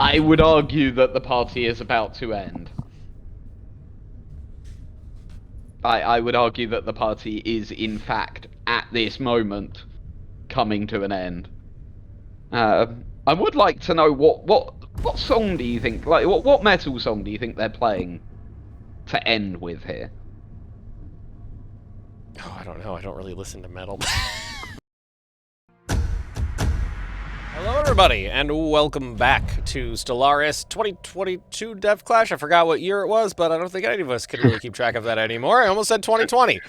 I would argue that the party is about to end. I would argue that the party is, in fact, at this moment, coming to an end. I would like to know what song do you think, like, what metal song do you think they're playing to end with here? Oh, I don't know. I don't really listen to metal. Hello, everybody, and welcome back to Stellaris 2022 Devclash. I forgot what year it was, but I don't think any of us can really keep track of that anymore. I almost said 2020.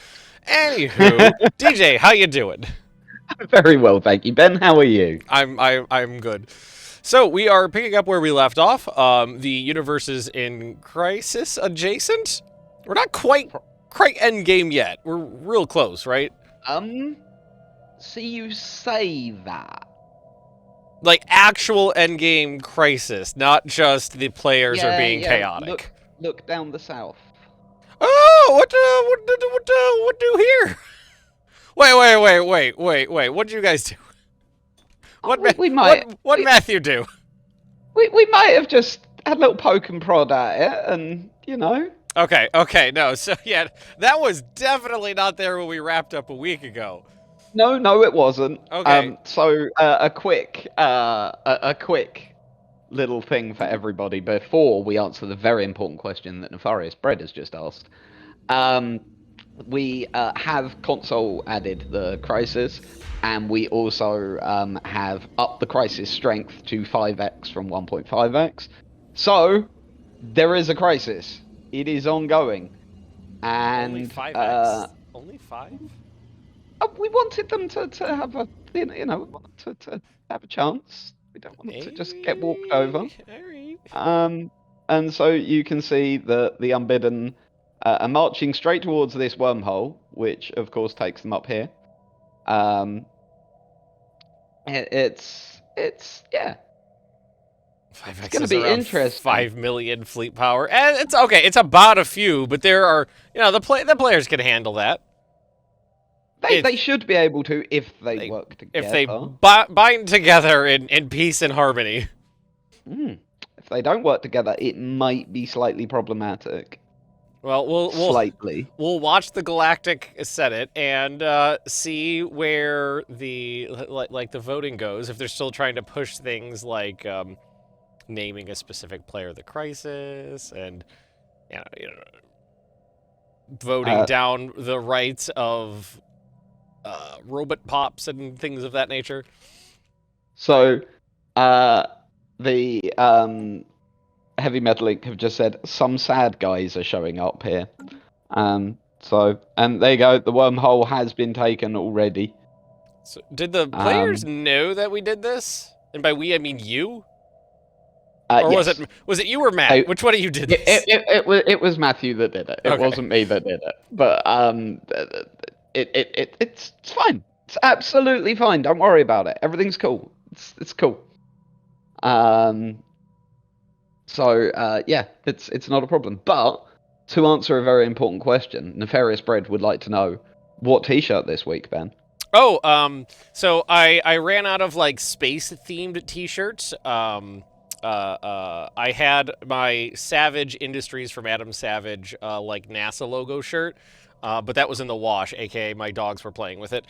Anywho, DJ, how you doing? Very well, thank you, Ben. How are you? I'm good. So we are picking up where we left off. The universe is in crisis adjacent. We're not quite end game yet. We're real close, right? So you say that. Like actual endgame crisis, not just the players are being chaotic. Look down the south. Oh, what do here? Wait. What did you guys do? What Matthew do? We might have just had a little poke and prod at it, and you know. Okay, no. So yeah, that was definitely not there when we wrapped up a week ago. No, it wasn't. Okay. So a quick little thing for everybody before we answer the very important question that Nefarious Bread has just asked. We have console added the crisis, and we also have upped the crisis strength to 5x from 1.5x. So there is a crisis. It is ongoing, and only 5x. Only 5. We wanted them to have a, to have a chance. We don't want them to just get walked over. And so you can see that the Unbidden are marching straight towards this wormhole, which of course takes them up here. It's 5x it's going to be interesting. 5 million fleet power, and it's okay. It's about a few, but there are, the players can handle that. They should be able to if they work together. If they bind together in peace and harmony. If they don't work together, it might be slightly problematic. Well, we'll watch the Galactic Senate and see where the the voting goes. If they're still trying to push things like naming a specific player the crisis and voting down the rights of robot pops and things of that nature. So, the Heavy Metal Inc. have just said some sad guys are showing up here. And there you go. The wormhole has been taken already. So, did the players know that we did this? And by we, I mean you. Or yes. was it you or Matt? Which one of you did this? It was Matthew that did it. It wasn't me that did it. But it's fine. It's absolutely fine. Don't worry about it. Everything's cool. It's cool. It's not a problem. But to answer a very important question, Nefarious Bread would like to know what T-shirt this week, Ben. Oh, so I ran out of space themed T-shirts. I had my Savage Industries from Adam Savage NASA logo shirt. But that was in the wash, aka my dogs were playing with it.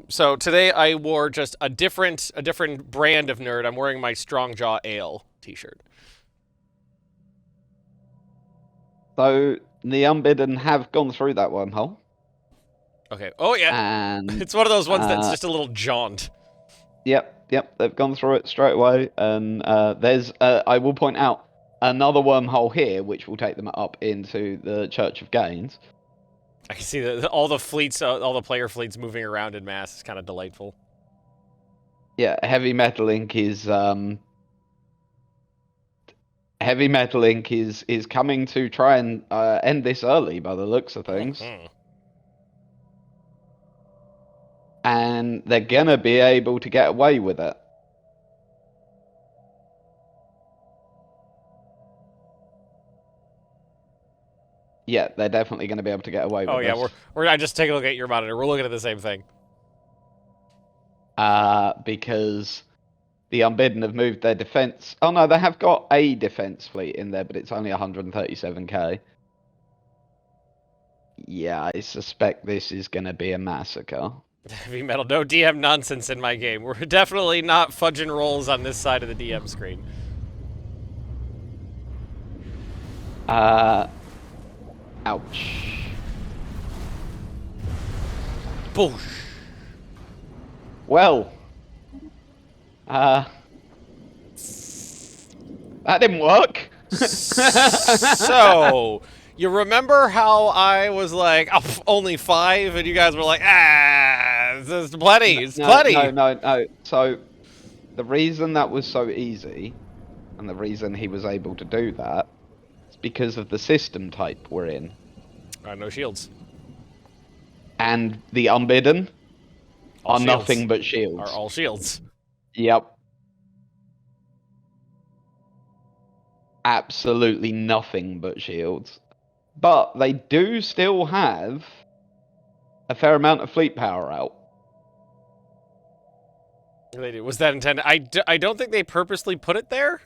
So today I wore just a different brand of nerd. I'm wearing my Strong Jaw Ale T-shirt. So the Unbidden have gone through that wormhole. Okay. Oh yeah. And it's one of those ones that's just a little jaunt. Yep. They've gone through it straight away, and there's I will point out another wormhole here, which will take them up into the Church of Gainz. I can see all the fleets, all the player fleets moving around in mass. It's kind of delightful. Yeah, Heavy Metal Inc. is coming to try and end this early by the looks of things. Mm-hmm. And they're gonna be able to get away with it. Yeah, they're definitely going to be able to get away with this. Oh yeah, I just take a look at your monitor. We're looking at the same thing. Because The Unbidden have moved their defense. Oh no, they have got a defense fleet in there, but it's only 137k. Yeah, I suspect this is going to be a massacre. Heavy metal, no DM nonsense in my game. We're definitely not fudging rolls on this side of the DM screen. Ouch. Boosh. Well, that didn't work. So, you remember how I was like, oh, only 5, and you guys were like, there's plenty, it's plenty. No. So, the reason that was so easy, and the reason he was able to do that, is because of the system type we're in. No shields. And the Unbidden All are shields. nothing but shields. Are all shields. Yep. Absolutely nothing but shields. But they do still have a fair amount of fleet power out. They do. Was that intended? I don't think they purposely put it there.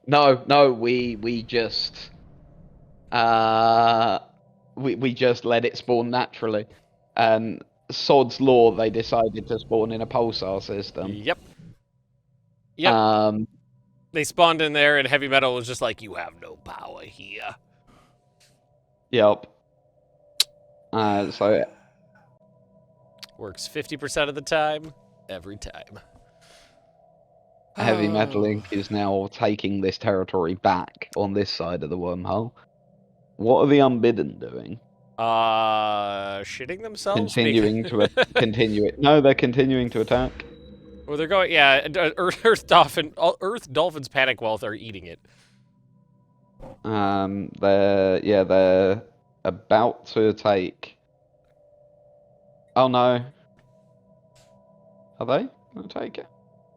No, we just we just let it spawn naturally. And Sod's Law, they decided to spawn in a pulsar system. Yep. They spawned in there, and Heavy Metal was just like, you have no power here. Yep. So works 50% of the time, every time. Heavy Metal Inc. is now taking this territory back on this side of the wormhole. What are the Unbidden doing? Shitting themselves? Continuing to continue it. No, they're continuing to attack. Well, they're going. Yeah, Earth Dolphins Panicwealth are eating it. They're about to take. Oh no. Are they going to take it?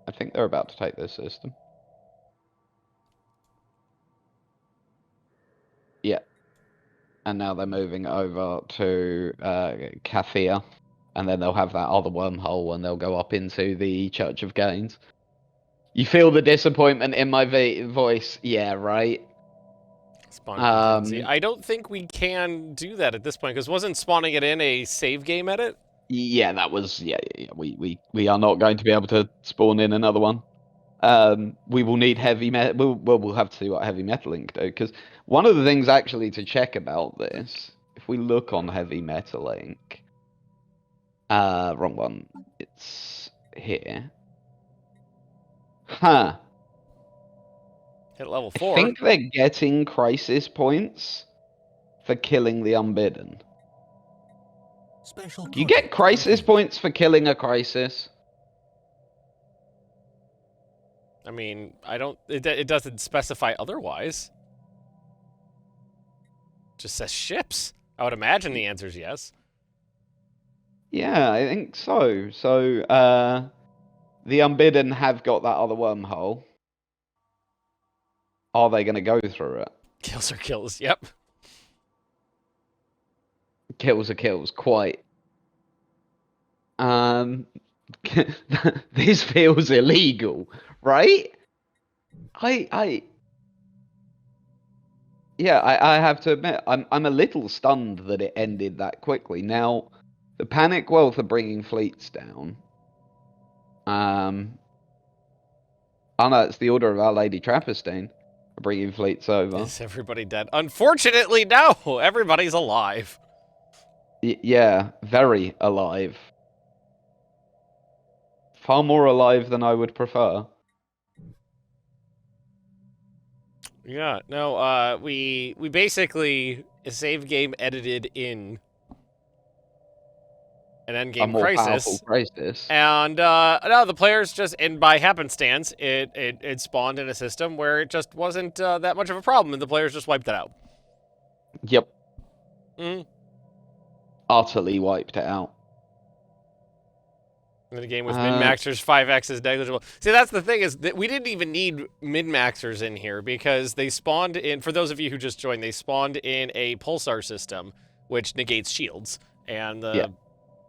I think they're about to take this system. Yeah. And now they're moving over to Kathia. And then they'll have that other wormhole and they'll go up into the Church of Gainz. You feel the disappointment in my voice? Yeah, right? I don't think we can do that at this point, because wasn't spawning it in a save game edit? Yeah, that was... Yeah. We are not going to be able to spawn in another one. We will need heavy metal... We'll have to see what Heavy Metal Inc. do, because one of the things actually to check about this, if we look on Heavy Metal Inc. Wrong one. It's here. Huh. Hit level 4. I think they're getting crisis points for killing the Unbidden. Special You get crisis points for killing a crisis. I mean, I don't... It doesn't specify otherwise. It just says ships. I would imagine the answer is yes. Yeah, I think so. So, the Unbidden have got that other wormhole. Are they going to go through it? Kills are kills, yep. Kills are kills, quite. This feels illegal, right? I have to admit, I'm a little stunned that it ended that quickly. Now, the Panicwealth are bringing fleets down. Oh no, it's the Order of Our Lady Trappistine are bringing fleets over. Is everybody dead? Unfortunately, no! Everybody's alive. Yeah, very alive. Far more alive than I would prefer. Yeah, no, we basically a save game edited in an endgame more powerful crisis. And no, the players just, and by happenstance, it spawned in a system where it just wasn't that much of a problem, and the players just wiped it out. Yep. Mm. Utterly wiped it out. And the game with min-maxers, 5x is negligible. See, that's the thing, is that we didn't even need min-maxers in here, because they spawned in, for those of you who just joined, they spawned in a pulsar system, which negates shields, and the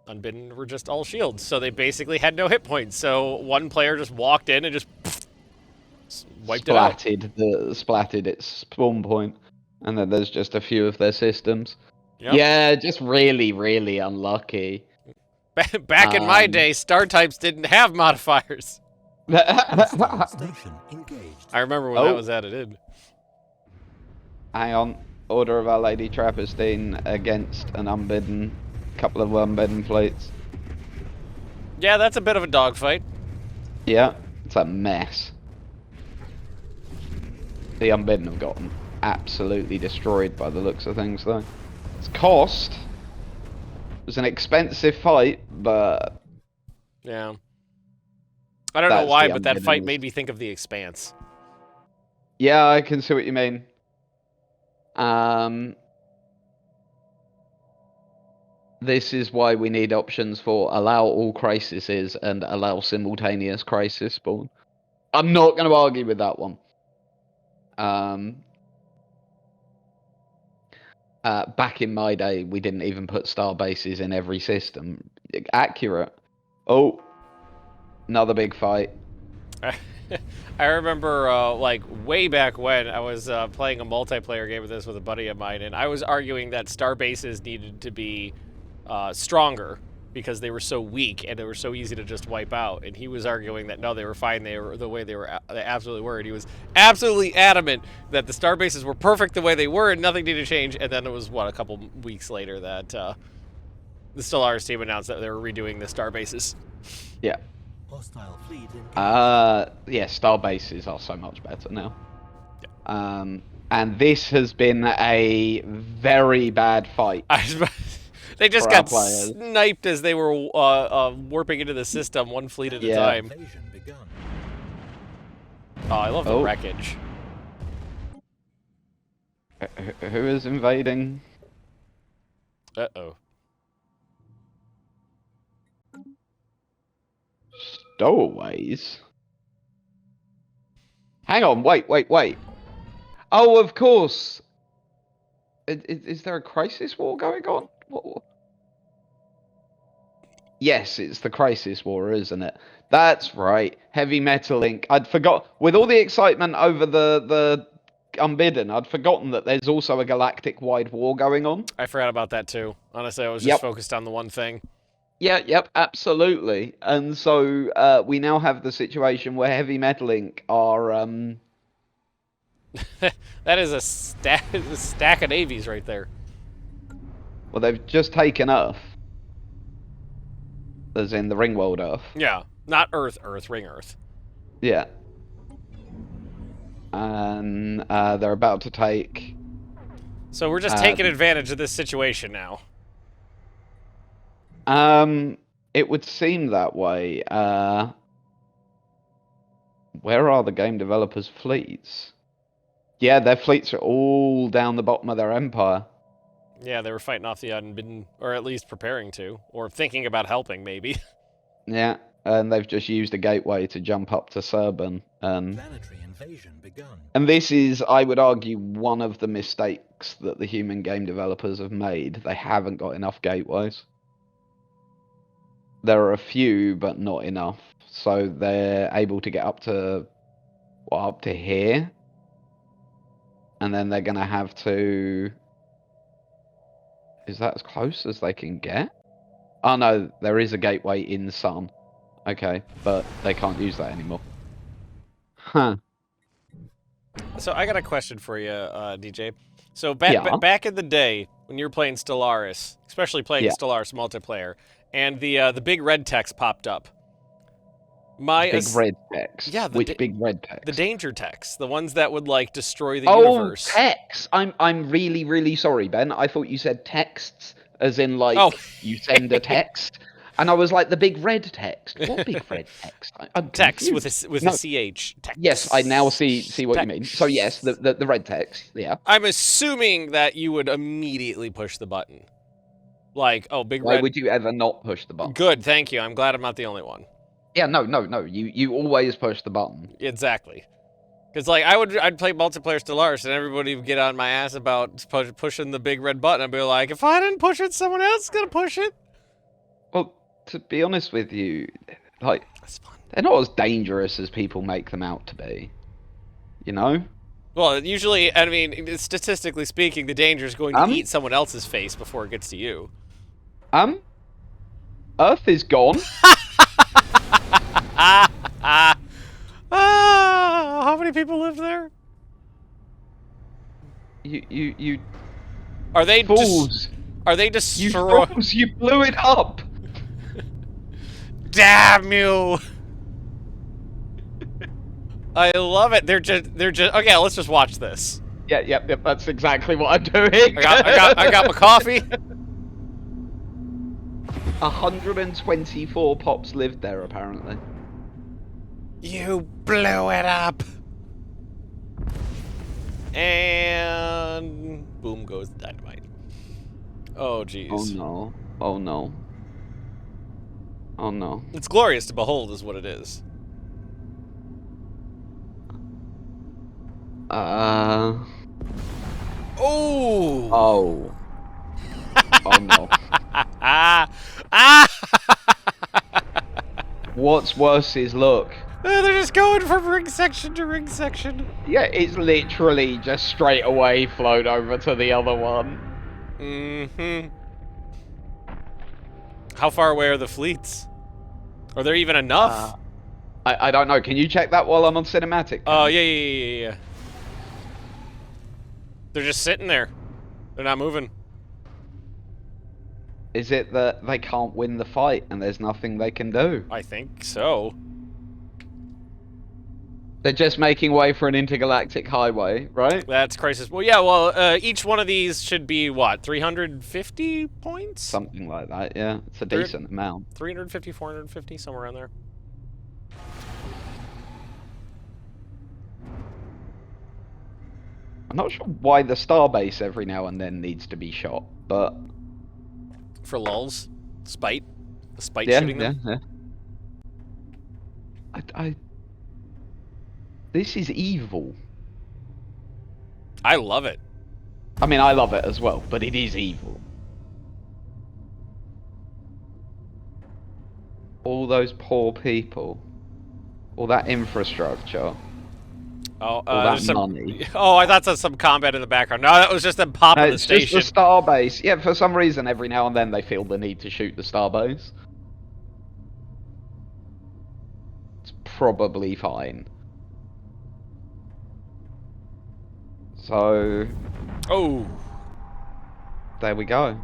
Unbidden were just all shields, so they basically had no hit points. So one player just walked in and just Wiped it out. splatted its spawn point, and then there's just a few of their systems. Yep. Yeah, just really, really unlucky. Back in my day, star types didn't have modifiers. Station engaged. I remember when that was added in. Hang on. Order of Our Lady Trappistine against an unbidden, couple of unbidden fleets. Yeah, that's a bit of a dogfight. Yeah, it's a mess. The unbidden have gotten absolutely destroyed by the looks of things, though. It's cost. It was an expensive fight, but Yeah. I don't know That's why, the but that fight unbiddens. made me think of The Expanse. yeah, I can see what you mean. This is why we need options for allow all crises and allow simultaneous crisis spawn. I'm not going to argue with that one. Back in my day, we didn't even put star bases in every system. Accurate. Oh, another big fight. I remember, like, way back when I was playing a multiplayer game of this with a buddy of mine, and I was arguing that star bases needed to be stronger because they were so weak and they were so easy to just wipe out. And he was arguing that no, they were fine. They were the way they absolutely were. And he was absolutely adamant that the star bases were perfect the way they were and nothing needed to change. And then it was what, a couple weeks later that the Stellaris team announced that they were redoing the star bases. Yeah. Hostile fleet engaged. Yeah, star bases are so much better now. Yeah. And this has been a very bad fight. They just for got our players. sniped as they were warping into the system, one fleet at a Yeah. time. Invasion begun. Oh, I love the Oh. wreckage. Who is invading? Uh-oh. Stowaways? Hang on, wait. Oh, of course. Is there a crisis war going on? What? Yes, it's the crisis war, isn't it? That's right. Heavy Metal Inc. I'd forgot. With all the excitement over the Unbidden, I'd forgotten that there's also a galactic-wide war going on. I forgot about that too. Honestly, I was just Yep. focused on the one thing. Yeah, yep, absolutely. And so we now have the situation where Heavy Metal Inc. are That is a stack of navies right there. well, they've just taken Earth. As in the Ringworld Earth. Yeah, not Earth, Ring Earth. Yeah. And they're about to take... So we're just taking advantage of this situation now. It would seem that way. Where are the game developers' fleets? Yeah, their fleets are all down the bottom of their empire. Yeah, they were fighting off the Unbidden, or at least preparing to, or thinking about helping, maybe. Yeah, and they've just used a gateway to jump up to Serban. Planetary invasion begun. And this is, I would argue, one of the mistakes that the human game developers have made. They haven't got enough gateways. There are a few, but not enough. So they're able to get up to, well, up to here. And then they're going to have to... Is that as close as they can get? Oh no, there is a gateway in Sun. Okay, but they can't use that anymore. Huh. So I got a question for you, DJ. So Yeah. back in the day, when you were playing Stellaris, especially playing Yeah. Stellaris multiplayer, and the big red text popped up. Big red text. Yeah, Which big red text? The danger text, the ones that would like destroy the Oh, universe. text. I'm really, really sorry, Ben. I thought you said texts, as in like you send a text, and I was like the big red text. What big red text? I'm Text confused. with No. a ch. Text. Yes, I now see what you mean. So yes, the red text. Yeah. I'm assuming that you would immediately push the button. Like, oh, big Why red. would you ever not push the button? Good, thank you. I'm glad I'm not the only one. Yeah, no. You always push the button. Exactly. Because like I'd play multiplayer Stellaris and everybody would get on my ass about pushing the big red button. I'd be like, if I didn't push it, someone else is gonna push it. Well, to be honest with you, like That's fun. they're not as dangerous as people make them out to be. You know? Well, usually, I mean, statistically speaking, the danger is going to eat someone else's face before it gets to you. Earth is gone. How many people live there? You Are they fools. are they You destroyed? fools, you blew it up. Damn you! I love it. They're just okay. Let's just watch this. Yep. That's exactly what I'm doing. I got my coffee. 124 pops lived there, apparently. You blew it up. And boom goes the dynamite. Oh jeez. Oh no. Oh no. Oh no. It's glorious to behold, is what it is. Oh. Oh. Oh no. What's worse is look. They're just going from ring section to ring section. Yeah, it's literally just straight away flowed over to the other one. Mm-hmm. How far away are the fleets? Are there even enough? I don't know. Can you check that while I'm on cinematic? Oh, yeah. They're just sitting there. They're not moving. Is it that they can't win the fight and there's nothing they can do? I think so. They're just making way for an intergalactic highway, right? That's crisis. Well, yeah, well, each one of these should be, what, 350 points? Something like that, yeah. It's a decent amount. 350, 450, somewhere around there. I'm not sure why the starbase every now and then needs to be shot, but... For lulz. Spite. Spite yeah, shooting them. Yeah. This is evil. I love it. I mean, I love it as well, but it is evil. All those poor people. All that infrastructure. Oh, all that money. Oh, I thought there was some combat in the background. No, that was just them popping the station. It's just the starbase. Yeah, for some reason, every now and then they feel the need to shoot the starbase. It's probably fine. So... Oh. there we go.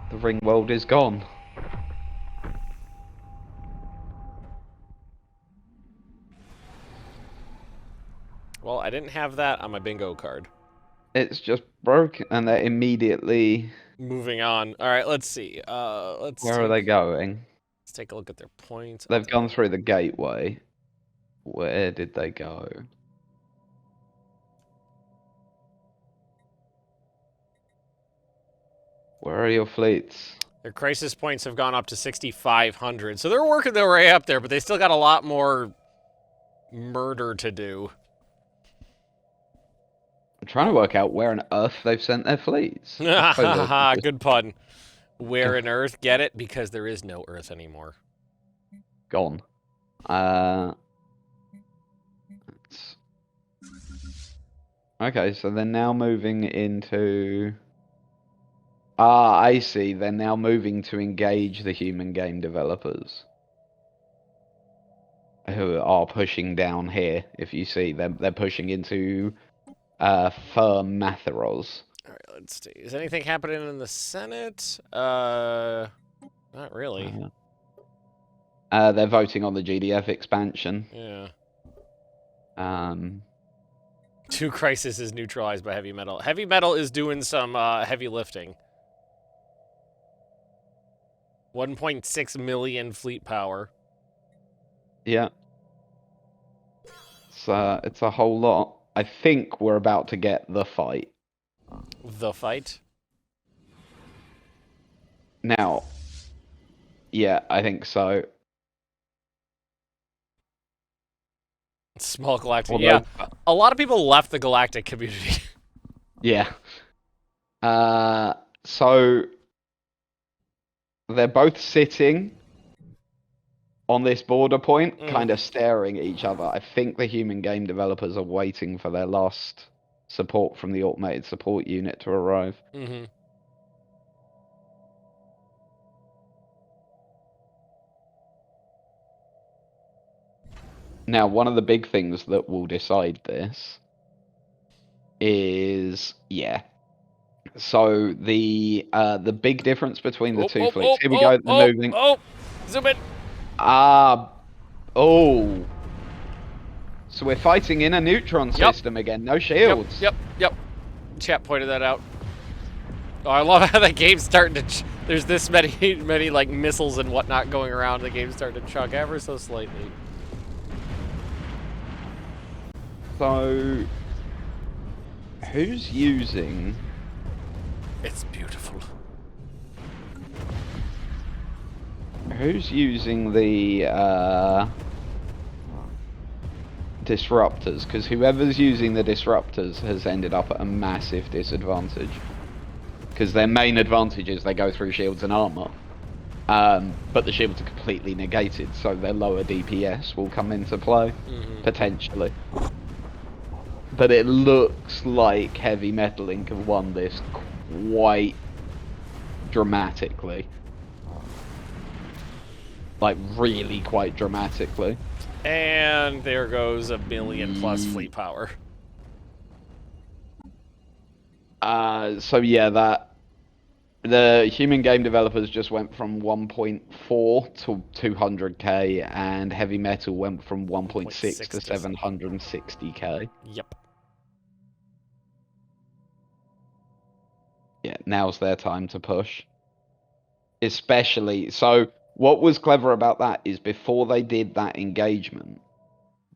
The ring world is gone. Well, I didn't have that on my bingo card. It's just broken, and they're immediately... moving on. All right, let's see. Where are they going? Let's take a look at their points. They've gone through the gateway. Where did they go? Where are your fleets? Their crisis points have gone up to 6,500. So they're working their way up there, but they still got a lot more murder to do. I'm trying to work out where on earth they've sent their fleets. Good pun. Where in Earth? Get it? Because there is no Earth anymore. Gone. Okay, so they're now moving into... I see. They're now moving to engage the human game developers. Who are pushing down here. If you see, they're pushing into Matharos. Alright, let's see. Is anything happening in the Senate? Not really. They're voting on the GDF expansion. Yeah. 2 crisis is neutralized by heavy metal. Heavy metal is doing some heavy lifting. 1.6 million fleet power. Yeah. It's a whole lot. I think we're about to get the fight. The fight? Now, yeah, I think so. Small galactic. Although, yeah. A lot of people left the galactic community. Yeah. So they're both sitting on this border point, kind of staring at each other. I think the human game developers are waiting for their last support from the automated support unit to arrive. Mm-hmm. Now, one of the big things that will decide this is, so the big difference between the two fleets. Here we go. They're moving. Zoom in. Oh. So we're fighting in a neutron system again. No shields. Yep. Chat pointed that out. Oh, I love how the game's starting to. There's this many like missiles and whatnot going around. The game's starting to chug ever so slightly. So, who's using? It's beautiful. Who's using the disruptors? Because whoever's using the disruptors has ended up at a massive disadvantage. Because their main advantage is they go through shields and armor, but the shields are completely negated, so their lower DPS will come into play potentially. But it looks like Heavy Metal Inc. have won this quite dramatically. Like, really quite dramatically. And there goes a billion plus fleet power. So yeah, the human game developers just went from 1.4 to 200k, and Heavy Metal went from 1.6 to 760k. Yep. Yeah, now's their time to push. Especially, so what was clever about that is before they did that engagement,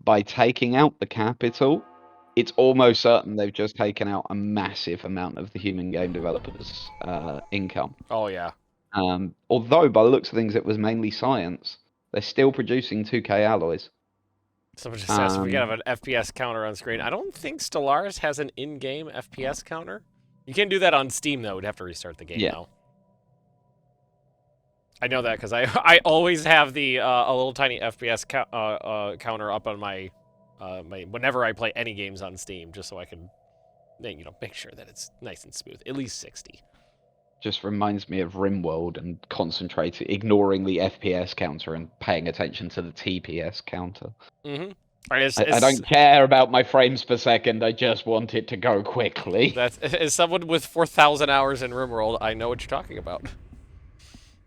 by taking out the capital, it's almost certain they've just taken out a massive amount of the human game developers' income. Oh, yeah. Although, by the looks of things, it was mainly science. They're still producing 2k alloys. Someone just asked if we can have an FPS counter on screen. I don't think Stellaris has an in-game FPS counter. You can't do that on Steam, though. We'd have to restart the game, though. I know that because I always have the a little tiny FPS counter up on my whenever I play any games on Steam, just so I can make sure that it's nice and smooth, at least 60. Just reminds me of RimWorld and ignoring the FPS counter and paying attention to the TPS counter. Mm-hmm. I don't care about my frames per second. I just want it to go quickly. As someone with 4,000 hours in RimWorld, I know what you're talking about.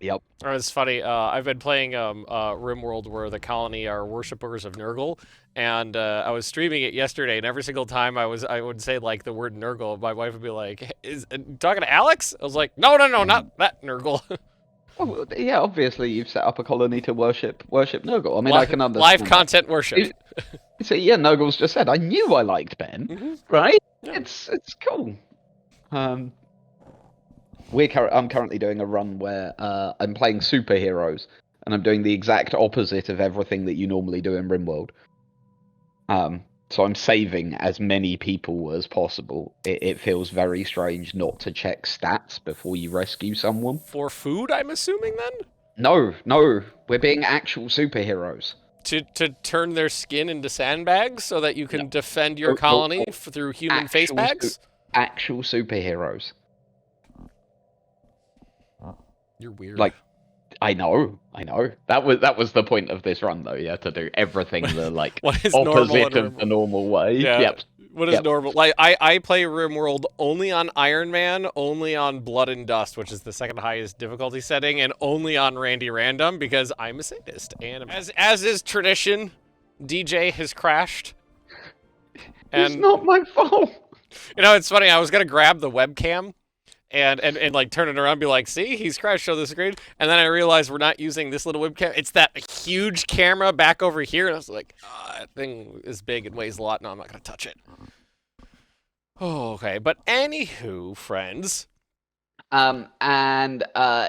Yep. It's funny. I've been playing RimWorld, where the colony are worshippers of Nurgle, and I was streaming it yesterday. And every single time I would say like the word Nurgle, my wife would be like, "Is talking to Alex?" I was like, "No, not that Nurgle." Well, yeah, obviously you've set up a colony to worship Nurgle. I mean, I can understand. Live content worship. So yeah, Nurgle's just said, I knew I liked Ben, right? Yeah. It's cool. I'm currently doing a run where I'm playing superheroes, and I'm doing the exact opposite of everything that you normally do in RimWorld. So I'm saving as many people as possible. It feels very strange not to check stats before you rescue someone. For food, I'm assuming, then? No, we're being actual superheroes. To turn their skin into sandbags so that you can defend your colony through human face bags? Actual superheroes. You're weird. Like, I know. That was the point of this run, though. Yeah, to do everything the opposite of the normal way. Yeah. Yep. What is normal? Like, I play RimWorld only on Iron Man, only on Blood and Dust, which is the second highest difficulty setting, and only on Randy Random because I'm a sadist. And as is tradition, DJ has crashed. It's not my fault. It's funny. I was gonna grab the webcam and like turn it around and be like, see, he's crashed on the screen. And then I realized we're not using this little webcam. It's that huge camera back over here. And I was like, that thing is big and weighs a lot. No, I'm not going to touch it. Oh, okay. But anywho, friends. And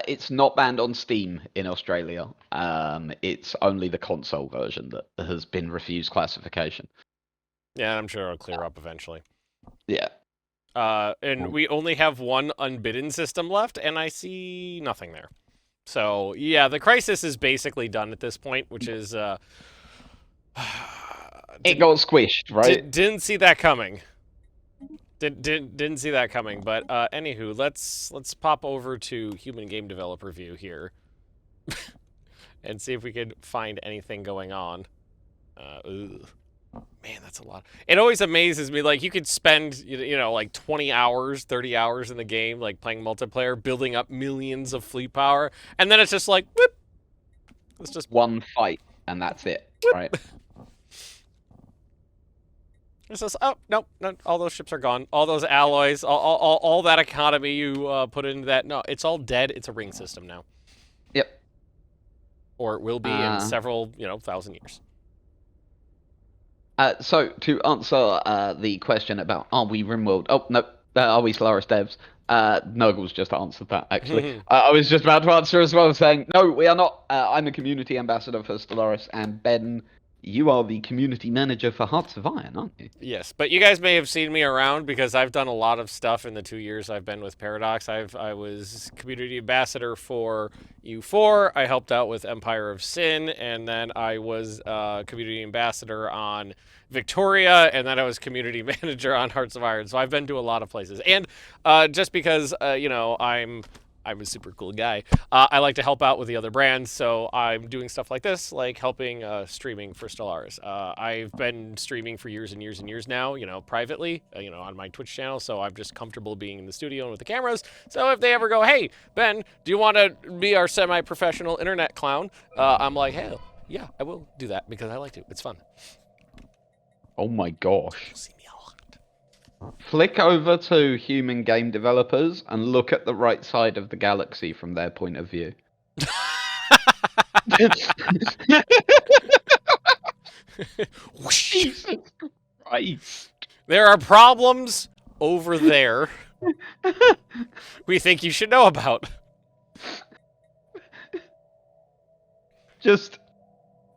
it's not banned on Steam in Australia. It's only the console version that has been refused classification. Yeah, I'm sure it'll clear up eventually. Yeah. And we only have one unbidden system left, and I see nothing there. So yeah, the crisis is basically done at this point, which is It got squished, right? didn't see that coming. Didn't see that coming. But anywho, let's pop over to Human Game Developer View here, and see if we could find anything going on. Ugh. Man, that's a lot. It always amazes me. Like, you could spend, you know, like 20 hours, 30 hours in the game, like playing multiplayer, building up millions of fleet power, and then it's just like, whoop. It's just one fight, and that's it, right? It's just, oh, no, all those ships are gone. All those alloys, all that economy you put into that, no, it's all dead. It's a ring system now. Yep. Or it will be in several, 1,000 years. So, to answer the question about, are we RimWorld? Oh, no, are we Stellaris devs? Nurgle's just answered that, actually. I was just about to answer as well, saying, no, we are not. I'm a community ambassador for Stellaris, and Ben, you are the community manager for Hearts of Iron, aren't you? Yes, but you guys may have seen me around because I've done a lot of stuff in the 2 years I've been with Paradox. I was community ambassador for U4. I helped out with Empire of Sin, and then I was community ambassador on Victoria, and then I was community manager on Hearts of Iron. So I've been to a lot of places, and just because I'm a super cool guy. I like to help out with the other brands, so I'm doing stuff like this, like helping streaming for Stellaris. I've been streaming for years and years and years now, privately, on my Twitch channel, so I'm just comfortable being in the studio and with the cameras. So if they ever go, hey, Ben, do you want to be our semi-professional internet clown? I'm like, hell, yeah, I will do that because I like to. It's fun. Oh my gosh. You'll see me a lot. Flick over to human game developers and look at the right side of the galaxy from their point of view. Jesus Christ. There are problems over there we think you should know about. Just,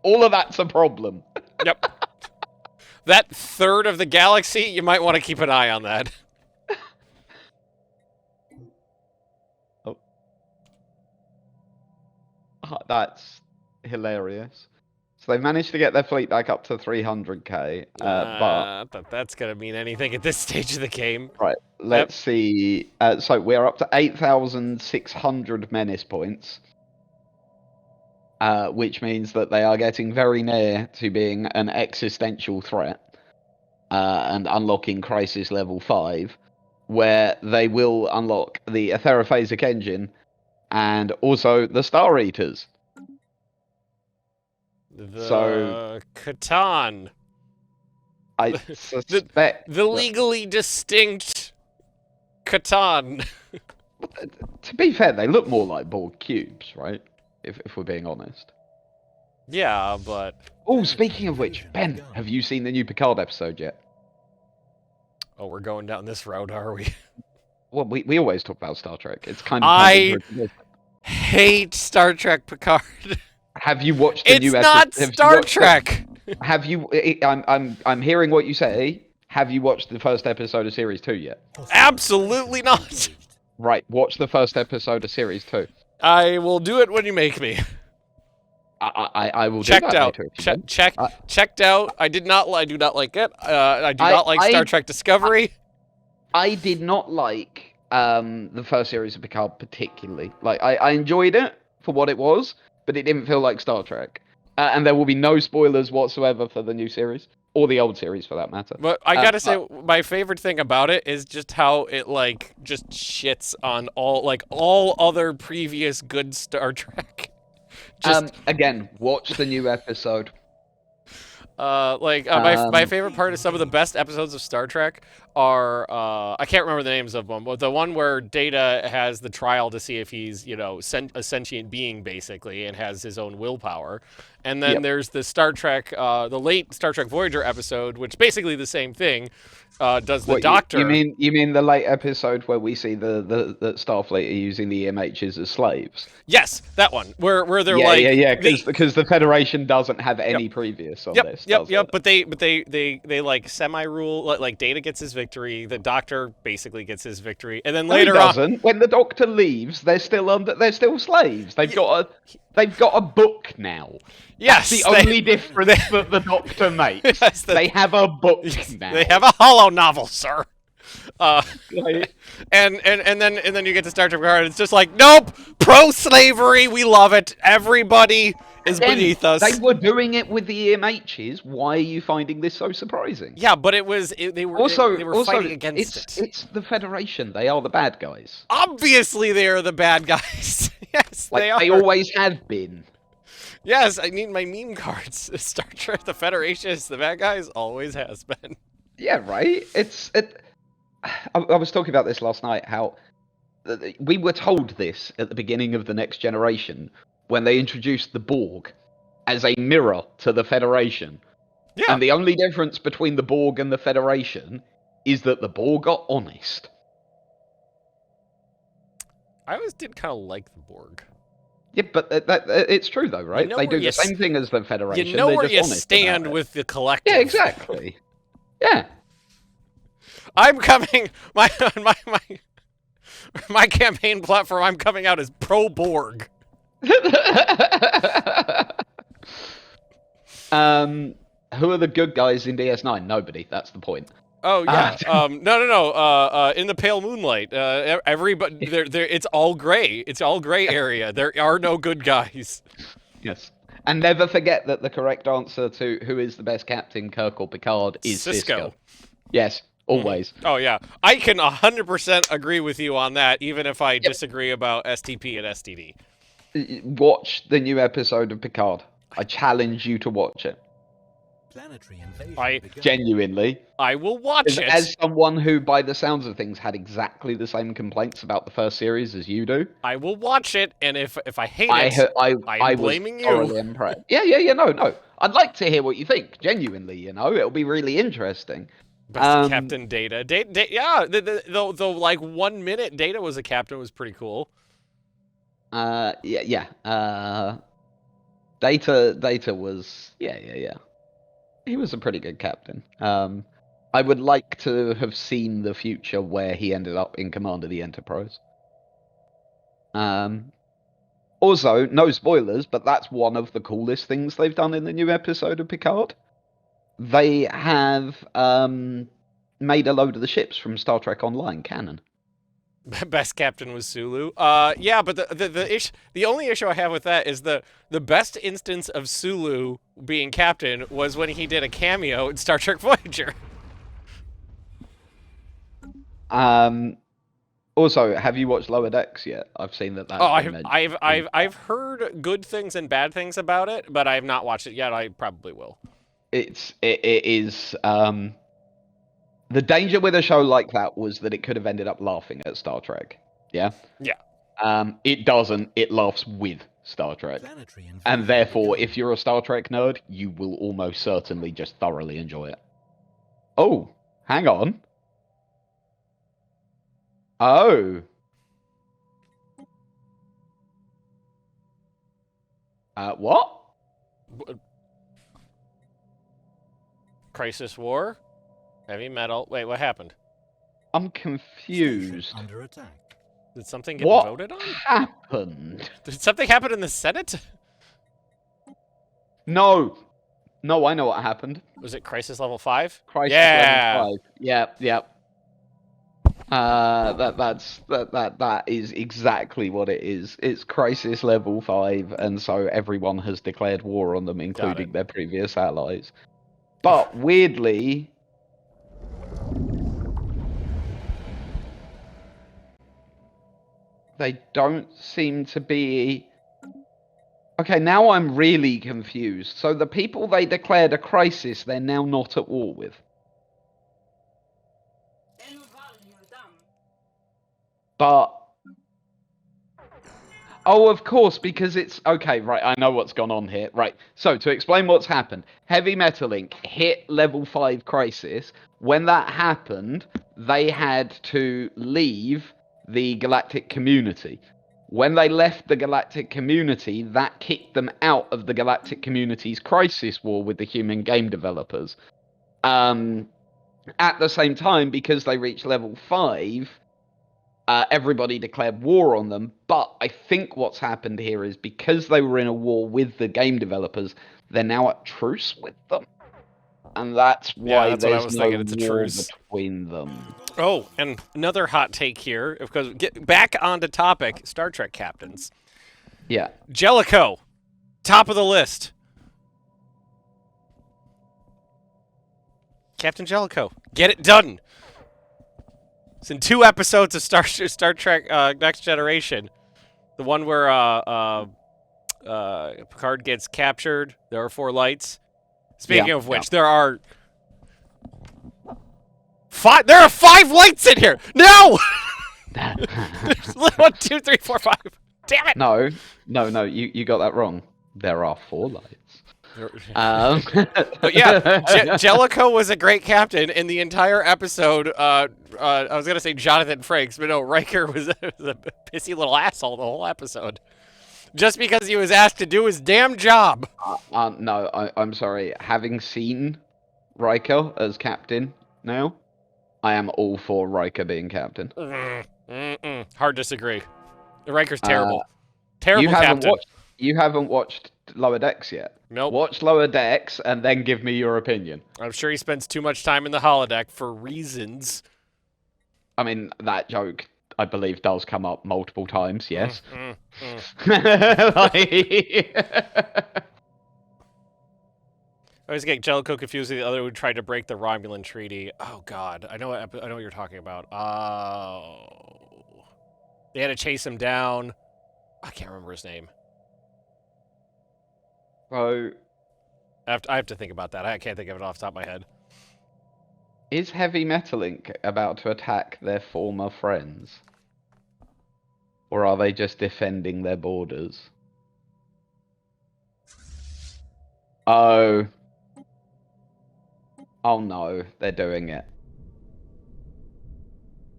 all of that's a problem. Yep. That third of the galaxy, you might want to keep an eye on that. That's hilarious. So they managed to get their fleet back up to 300k, but that's going to mean anything at this stage of the game. Right, let's see. So we're up to 8,600 menace points, which means that they are getting very near to being an existential threat, and unlocking Crisis Level 5, where they will unlock the Aetherophasic Engine, and also the Star Eaters. The Catan. I suspect... The legally distinct Catan. To be fair, they look more like Borg cubes, right? If we're being honest. Yeah, but... Oh, speaking of which, Ben, have you seen the new Picard episode yet? Oh, we're going down this road, are we? Well, we always talk about Star Trek. It's kind of... I hate Star Trek Picard. Have you watched the new episode? It's not Star Trek! Have you... I'm hearing what you say. Have you watched the first episode of Series 2 yet? Absolutely not! Right, watch the first episode of Series 2. I will do it when you make me. I will checked do that out. Later, checked out. I do not like it. I do not like Star Trek Discovery. I did not like the first series of Picard particularly. Like I enjoyed it for what it was, but it didn't feel like Star Trek. And there will be no spoilers whatsoever for the new series or the old series for that matter. But I gotta say, my favorite thing about it is just how it just shits on all other previous good Star Trek. Again, watch the new episode. My favorite part is some of the best episodes of Star Trek are I can't remember the names of them, but the one where Data has the trial to see if he's a sentient being basically and has his own willpower, And then Yep. there's the Star Trek, the late Star Trek Voyager episode, which basically the same thing. Does the What, Doctor? you mean the late episode where we see the Starfleet are using the EMHs as slaves? Yes, that one where they're Yeah, like yeah, they- because the Federation doesn't have any previous on this. Does Yep. it? But they like semi-rule. Like Data gets his victory. The Doctor basically gets his victory, and then No, he later on, doesn't. When the Doctor leaves, they're still slaves. They've got a book now. yes, That's the only difference that the Doctor makes. Yes, they have a book now. they have a hollow novel, sir. Like, And then you get to Star Trek Picard, and it's just like, nope, pro-slavery, we love it. Everybody is again, beneath us. They were doing it with the EMHs. Why are you finding this so surprising? Yeah, but they were they were fighting against it. It's the Federation. They are the bad guys. Obviously, they are the bad guys. Yes, Like, they are. they always have been. Yes, I need my meme cards. Star Trek, the Federation is the bad guys, always has been. Yeah, right. I was talking about this last night. How we were told this at the beginning of the Next Generation when they introduced the Borg as a mirror to the Federation. Yeah. And the only difference between the Borg and the Federation is that the Borg are honest. I always did kind of like the Borg. Yeah, but it's true though, right? You know they where do the same thing as the Federation. You know They're where just you honest stand about it. with the collective. Yeah, exactly. Yeah. I'm coming. My campaign platform. I'm coming out as pro Borg. Who are the good guys in DS9? Nobody. That's the point. Oh yeah. No. In the pale moonlight, everybody. It's all gray. It's all gray area. There are no good guys. Yes. And never forget that the correct answer to who is the best captain, Kirk or Picard, is Sisko. Yes, always. Oh yeah. I can 100% agree with you on that, even if I disagree about STP and STD. Watch the new episode of Picard. I challenge you to watch it. Planetary invasion begun. Genuinely. I will watch it. As someone who, by the sounds of things, had exactly the same complaints about the first series as you do, I will watch it, and if I hate it, I am blaming was you. thoroughly impressed. Yeah, no. I'd like to hear what you think, genuinely, it'll be really interesting. Best Captain Data. Yeah, the like 1 minute Data was a captain was pretty cool. Data was, yeah. He was a pretty good captain. I would like to have seen the future where he ended up in command of the Enterprise. Also, no spoilers, but that's one of the coolest things they've done in the new episode of Picard. They have made a load of the ships from Star Trek Online canon. Best captain was Sulu. Yeah, but the only issue I have with that is the best instance of Sulu being captain was when he did a cameo in Star Trek Voyager. Also, have you watched Lower Decks yet? I've seen that. That's been mentioned. I've heard good things and bad things about it, but I have not watched it yet. I probably will. It is. The danger with a show like that was that it could have ended up laughing at Star Trek. Yeah? Yeah. It doesn't. It laughs with Star Trek. Planetary invasion And therefore, begun. if you're a Star Trek nerd, you will almost certainly just thoroughly enjoy it. Oh, hang on. Oh. What? Crisis War? Heavy metal. Wait, what happened? I'm Station confused. under attack. Did something get What voted on? happened? Did something happen in the Senate? No, I know what happened. Was it Crisis Level 5? Crisis Yeah. Level 5. Yep. That is exactly what it is. It's Crisis Level 5, and so everyone has declared war on them, including their previous allies. But weirdly, they don't seem to be. Okay, now I'm really confused. So the people they declared a crisis, they're now not at war with. But Oh, of course, because it's... Okay, right, I know what's gone on here. Right, so to explain what's happened, Heavy Metalink hit level 5 Crisis. When that happened, they had to leave the Galactic Community. When they left the Galactic Community, that kicked them out of the Galactic Community's Crisis War with the human game developers. At the same time, because they reached level 5... everybody declared war on them, but I think what's happened here is because they were in a war with the game developers, they're now at truce with them. And that's why that's what I was there's no thinking, it's a war truce. between them. Oh, and another hot take here, because get back onto topic, Star Trek captains. Yeah. Jellicoe, top of the list. Captain Jellicoe, get it done. It's in 2 episodes of Star Trek Next Generation. The one where Picard gets captured. There are 4 lights. Speaking of which, there are 5. There are 5 lights in here. No. There's 1, 2, 3, 4, 5. Damn it. No. You got that wrong. There are 4 lights. But yeah, Jellicoe was a great captain in the entire episode. I was gonna say Jonathan Frakes, but no, Riker was a pissy little asshole the whole episode, just because he was asked to do his damn job. No, I'm sorry. Having seen Riker as captain now, I am all for Riker being captain. Hard disagree. Riker's terrible. Terrible captain. You haven't watched Lower Decks yet. Nope. Watch Lower Decks and then give me your opinion. I'm sure he spends too much time in the holodeck for reasons. I mean, that joke, I believe, does come up multiple times, yes. I always get Jellicoe confused with the other who tried to break the Romulan treaty. Oh, God. I know what you're talking about. Oh. They had to chase him down. I can't remember his name. So, I have to think about that. I can't think of it off the top of my head. Is Heavy Metalink about to attack their former friends? Or are they just defending their borders? Oh. Oh no, they're doing it.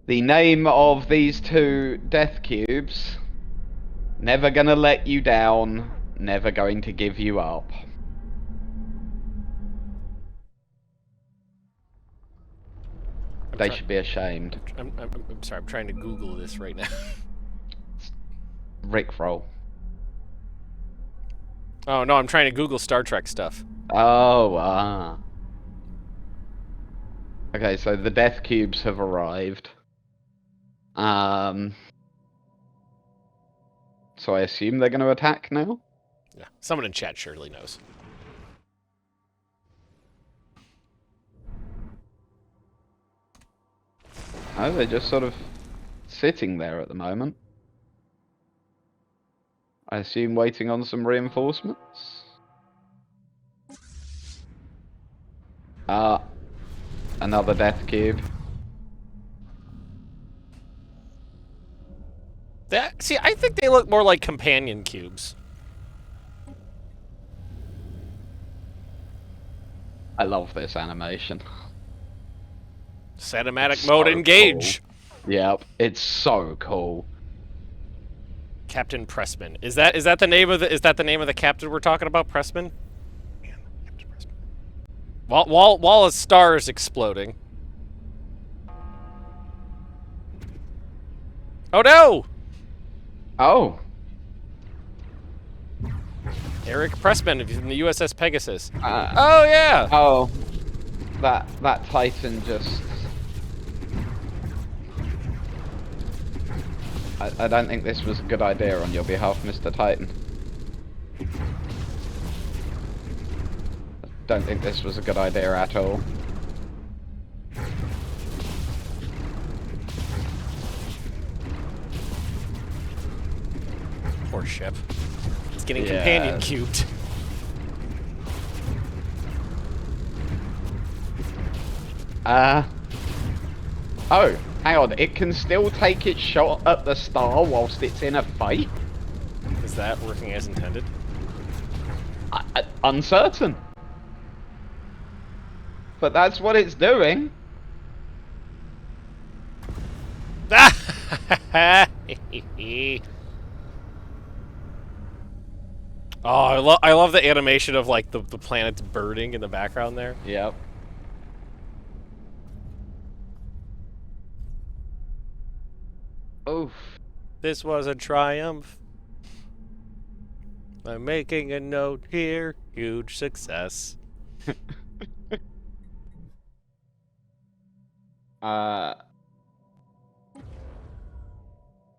The name of these 2 death cubes: never gonna let you down. Never going to give you up. They should be ashamed. I'm sorry, I'm trying to Google this right now. Rickroll. Oh, no, I'm trying to Google Star Trek stuff. Oh, Okay, so the death cubes have arrived. So I assume they're going to attack now? Yeah, someone in chat surely knows. Oh, they're just sort of sitting there at the moment. I assume waiting on some reinforcements. Another death cube. See, I think they look more like companion cubes. I love this animation. Cinematic mode engage. Cool. Yep, it's so cool. Captain Pressman. Is that the name of the captain we're talking about, Pressman? Man, Captain Pressman. While a star is exploding. Oh no! Oh. Eric Pressman from the USS Pegasus. Oh yeah. Oh. That Titan just. I don't think this was a good idea on your behalf, Mr. Titan. I don't think this was a good idea at all. Poor ship. It's getting companion cubed. Oh, hang on. It can still take its shot at the star whilst it's in a fight? that working as intended? Uncertain. But that's what it's doing. Oh, I love the animation of like the planets burning in the background there. Yep. Oof. This was a triumph. I'm making a note here. Huge success.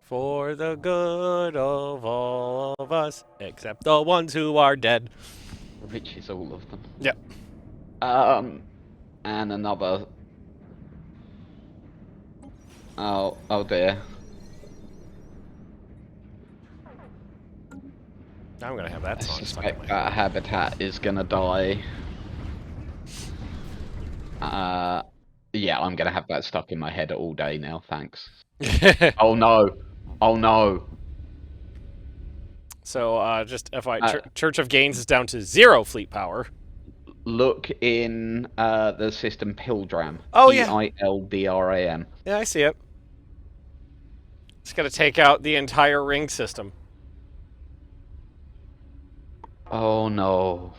For the good of all of us, except the ones who are dead. Which is all of them. Yep. And another. Oh dear. I'm gonna have that I song stuck in suspect my that habitat is gonna die. Yeah, I'm gonna have that stuck in my head all day now, thanks. head. Oh no. Oh no. So, just FYI, Church of Gainz is down to 0 fleet power. Look in the system Pildram. Oh, yeah. Pildram. Yeah, I see it. It's gonna take out the entire ring system. Oh no.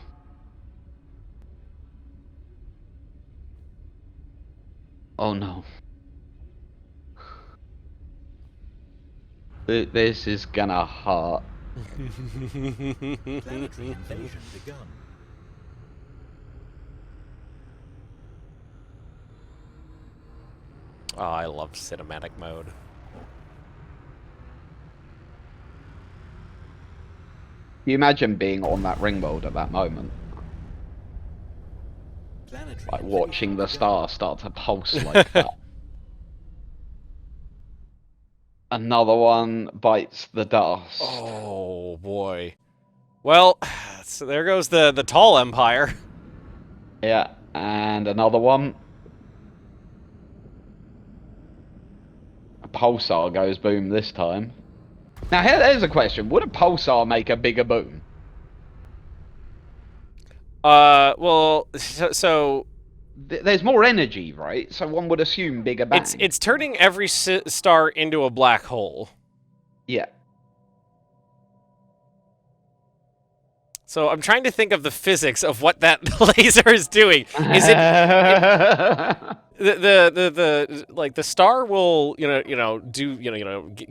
Oh no. This is gonna hurt. Planetary invasion begun. Oh, I love cinematic mode. Can you imagine being on that ring world at that moment? Planetary Like invasion watching the begun. star start to pulse like that. Another one bites the dust. Oh boy. Well, so there goes the tall empire. Yeah, and another one. A pulsar goes boom this time. Now here's a question. Would a pulsar make a bigger boom? Well, so There's more energy, right? So one would assume bigger bang. it's turning every star into a black hole. Yeah. So I'm trying to think of the physics of what that laser is doing. Is it the like the star will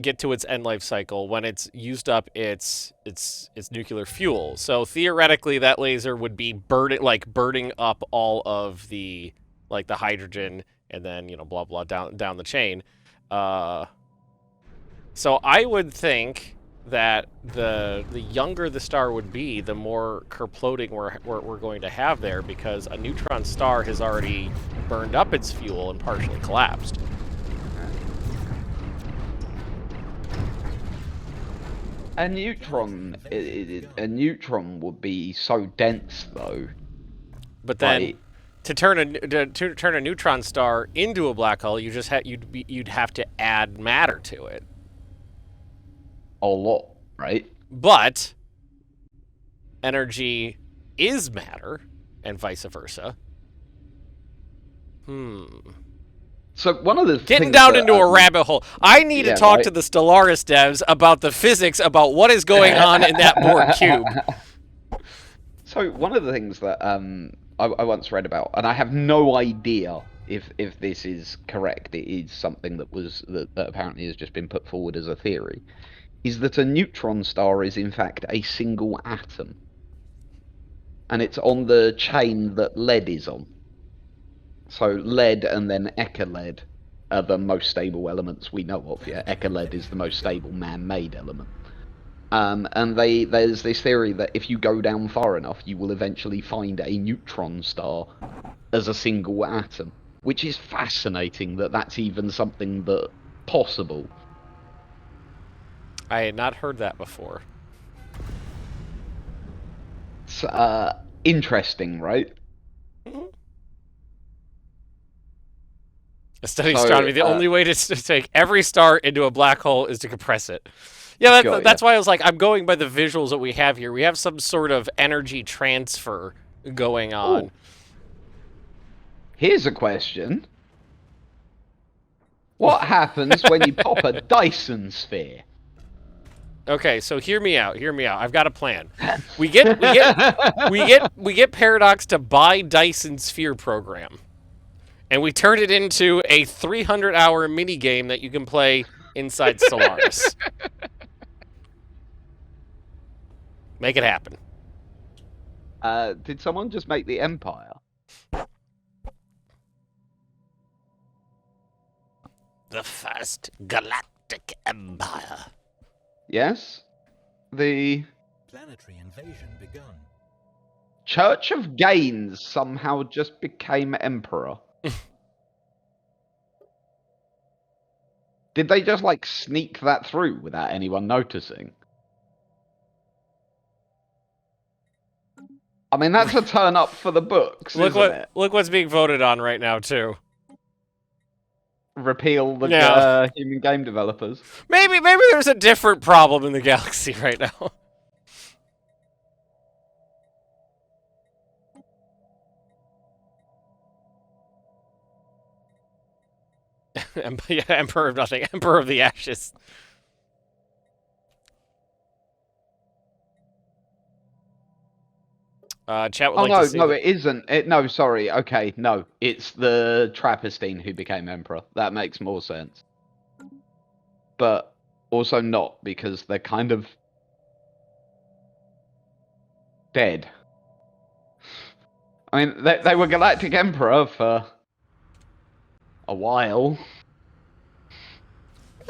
get to its end life cycle when it's used up its nuclear fuel. So theoretically, that laser would be burning up all of the the hydrogen and then blah blah down the chain. So I would think that the younger the star would be, the more kerploding we're going to have there, because a neutron star has already burned up its fuel and partially collapsed. A neutron would be so dense though. But then, Right. to turn a neutron star into a black hole, you just you'd have to add matter to it. A lot, right? But energy is matter, and vice versa. So one of the Getting things down that, into a rabbit hole. I need to yeah, talk right. to the Stellaris devs about the physics about what is going on in that Borg cube. So one of the things that I once read about, and I have no idea if this is correct, it is something that apparently has just been put forward as a theory, is that a neutron star is in fact a single atom. And it's on the chain that lead is on. So lead and then echoled are the most stable elements we know of. Yeah, echoled is the most stable man-made element. And there's this theory that if you go down far enough, you will eventually find a neutron star as a single atom, which is fascinating that that's even something that possible. I had not heard that before. It's interesting, right? A study So, astronomy. The only way to take every star into a black hole is to compress it. Yeah, Got that's why I was like, I'm going by the visuals that we have here. We have some sort of energy transfer going on. Ooh. Here's a question. What happens when you pop a Dyson sphere? Okay, so hear me out. Hear me out. I've got a plan. We get Paradox to buy Dyson Sphere program, and we turn it into a 300-hour mini game that you can play inside Stellaris. Make it happen. Did someone just make the Empire? The first Galactic Empire. Yes? The Planetary invasion begun. Church of Gainz somehow just became Emperor. Did they just, like, sneak that through without anyone noticing? I mean, that's a turn up for the books, isn't it? Look what's being voted on right now, too. Repeal the human game developers. Maybe there's a different problem in the galaxy right now. Yeah, Emperor of Nothing. Emperor of the Ashes. Chat would like to see it isn't. No, sorry. Okay, no. It's the Trappistine who became Emperor. That makes more sense. But also not, because they're kind of dead. I mean, they were Galactic Emperor for a while.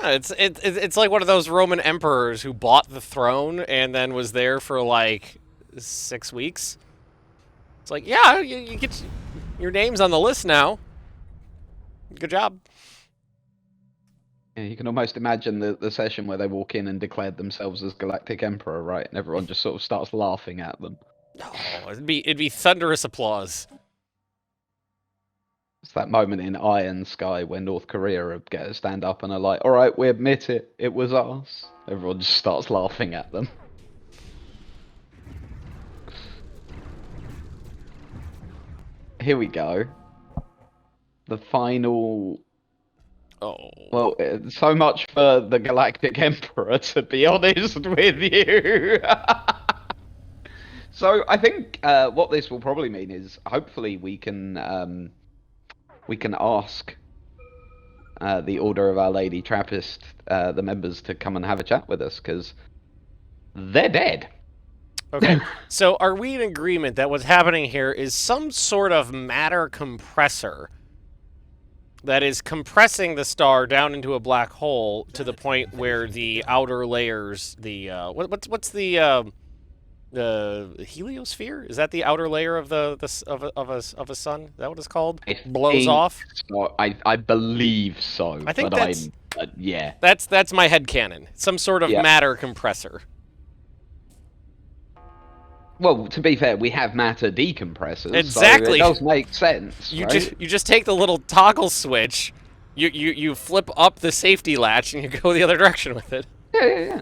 It's like one of those Roman emperors who bought the throne and then was there for like 6 weeks. It's like, yeah, you get your name's on the list now. Good job. Yeah, you can almost imagine the session where they walk in and declared themselves as Galactic Emperor, right? And everyone just sort of starts laughing at them. Oh, it'd be thunderous applause. It's that moment in Iron Sky when North Korea stand up and are like, all right, we admit it, it was us. Everyone just starts laughing at them. Here we go. The final... Oh. Well, so much for the Galactic Emperor, to be honest with you. So I think what this will probably mean is hopefully we can ask the Order of Our Lady Trappist, the members, to come and have a chat with us, because they're dead. Okay, so are we in agreement that what's happening here is some sort of matter compressor that is compressing the star down into a black hole to the point where the outer layers, the what's the heliosphere? Is that the outer layer of of a sun? Is that what it's called? Blows off. So, I believe so. I think but that's yeah. That's my headcanon. Some sort of matter compressor. Well, to be fair, we have matter decompressors. Exactly. So it does make sense. You right? you just take the little toggle switch, you flip up the safety latch, and you go the other direction with it. Yeah.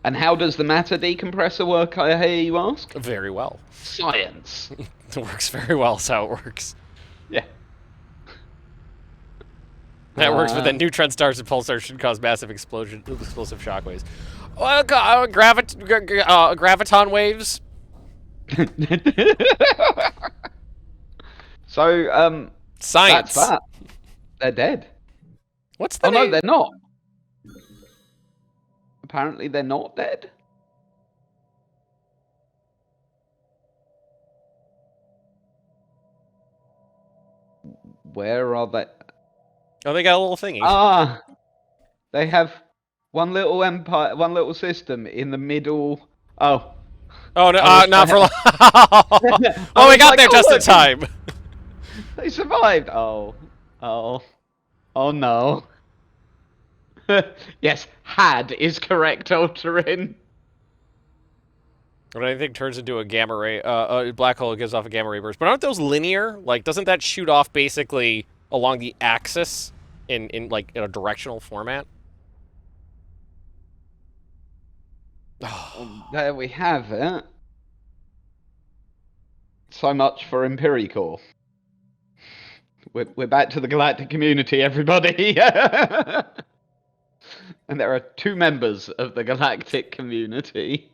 And how does the matter decompressor work, I hear you ask? Very well. Science. It works very well, is how it works. Yeah. That works, but then neutron stars and pulsars should cause massive explosive shockwaves. Graviton waves. So, science. That's that. They're dead. What's the name? No, they're not. Apparently they're not dead. Where are they? Oh, they got a little thingy. Ah, they have one little empire, one little system in the middle. Oh. Oh, no, not for long. Well, we got there just in time. They survived. Oh no. Yes, had is correct, Ultrarin. When anything turns into a gamma ray, a black hole gives off a gamma ray burst. But aren't those linear? Like, doesn't that shoot off basically along the axis in a directional format? There we have it. So much for Empirical. We're back to the galactic community, everybody. And there are 2 members of the galactic community.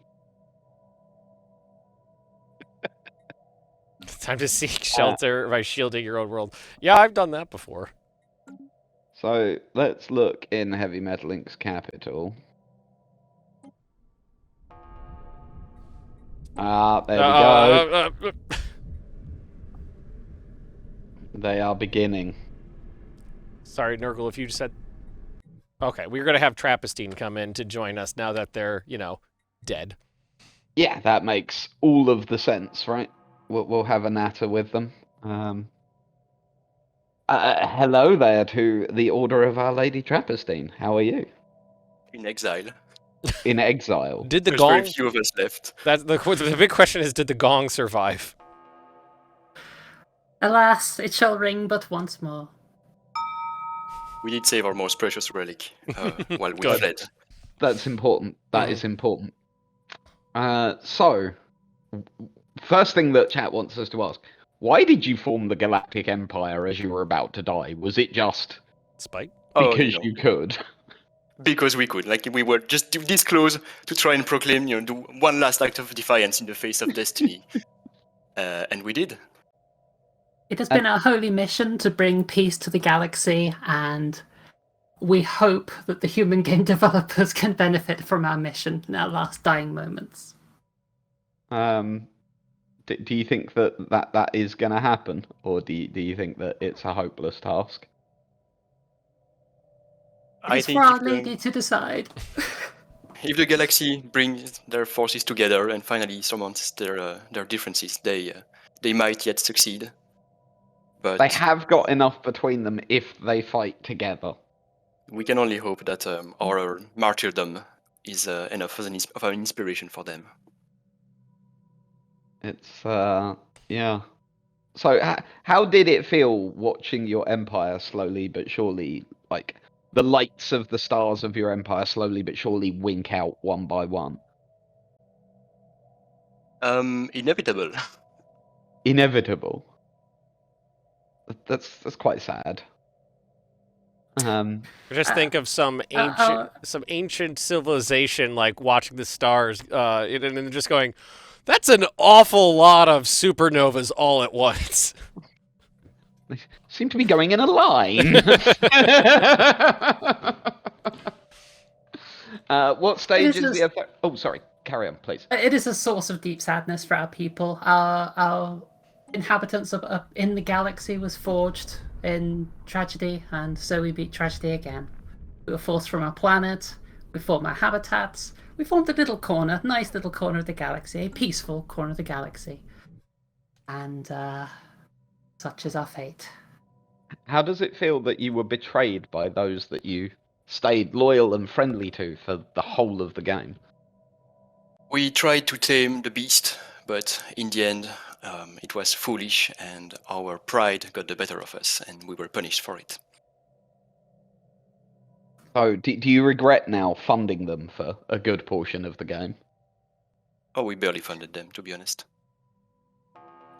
It's time to seek shelter by shielding your own world. Yeah, I've done that before. So let's look in Heavy Metal Inc.'s capital. There we go. They are beginning. Sorry, Nurgle, if you just said... Okay, we're going to have Trappistine come in to join us now that they're, dead. Yeah, that makes all of the sense, right? We'll have a natter with them. Hello there to the Order of Our Lady Trappistine. How are you? In exile. In exile. Did the There's gong... very few of us left. That's the big question is, did the gong survive? Alas, it shall ring but once more. We did save our most precious relic while we Good. fled. That's important. That is important. So, first thing that chat wants us to ask, why did you form the Galactic Empire as you were about to die? Was it just Spike? because you could? Because we could. Like, we were just this close to try and proclaim, do one last act of defiance in the face of destiny. And we did. It has been our holy mission to bring peace to the galaxy, and we hope that the human game developers can benefit from our mission in our last dying moments. Do you think that is going to happen, or do you think that it's a hopeless task? It's for Our Lady to decide. If the galaxy brings their forces together and finally surmounts their differences, they might yet succeed. But They have got enough between them if they fight together. we can only hope that our martyrdom is enough of an inspiration for them. It's, yeah. So, how did it feel watching your empire slowly but surely, like, the lights of the stars of your empire slowly but surely wink out one by one? Inevitable. Inevitable. That's quite sad. Just think of some ancient civilization like watching the stars, and just going, "That's an awful lot of supernovas all at once." They seem to be going in a line. What stage is the effect? Oh, sorry. Carry on, please. It is a source of deep sadness for our people. Our inhabitants in the galaxy was forged in tragedy, and so we beat tragedy again. We were forced from our planet, we formed our habitats, we formed a little corner, nice little corner of the galaxy, a peaceful corner of the galaxy. And such is our fate. How does it feel that you were betrayed by those that you stayed loyal and friendly to for the whole of the game? We tried to tame the beast, but in the end, it was foolish, and our pride got the better of us, and we were punished for it. So, do you regret now funding them for a good portion of the game? Oh, we barely funded them, to be honest.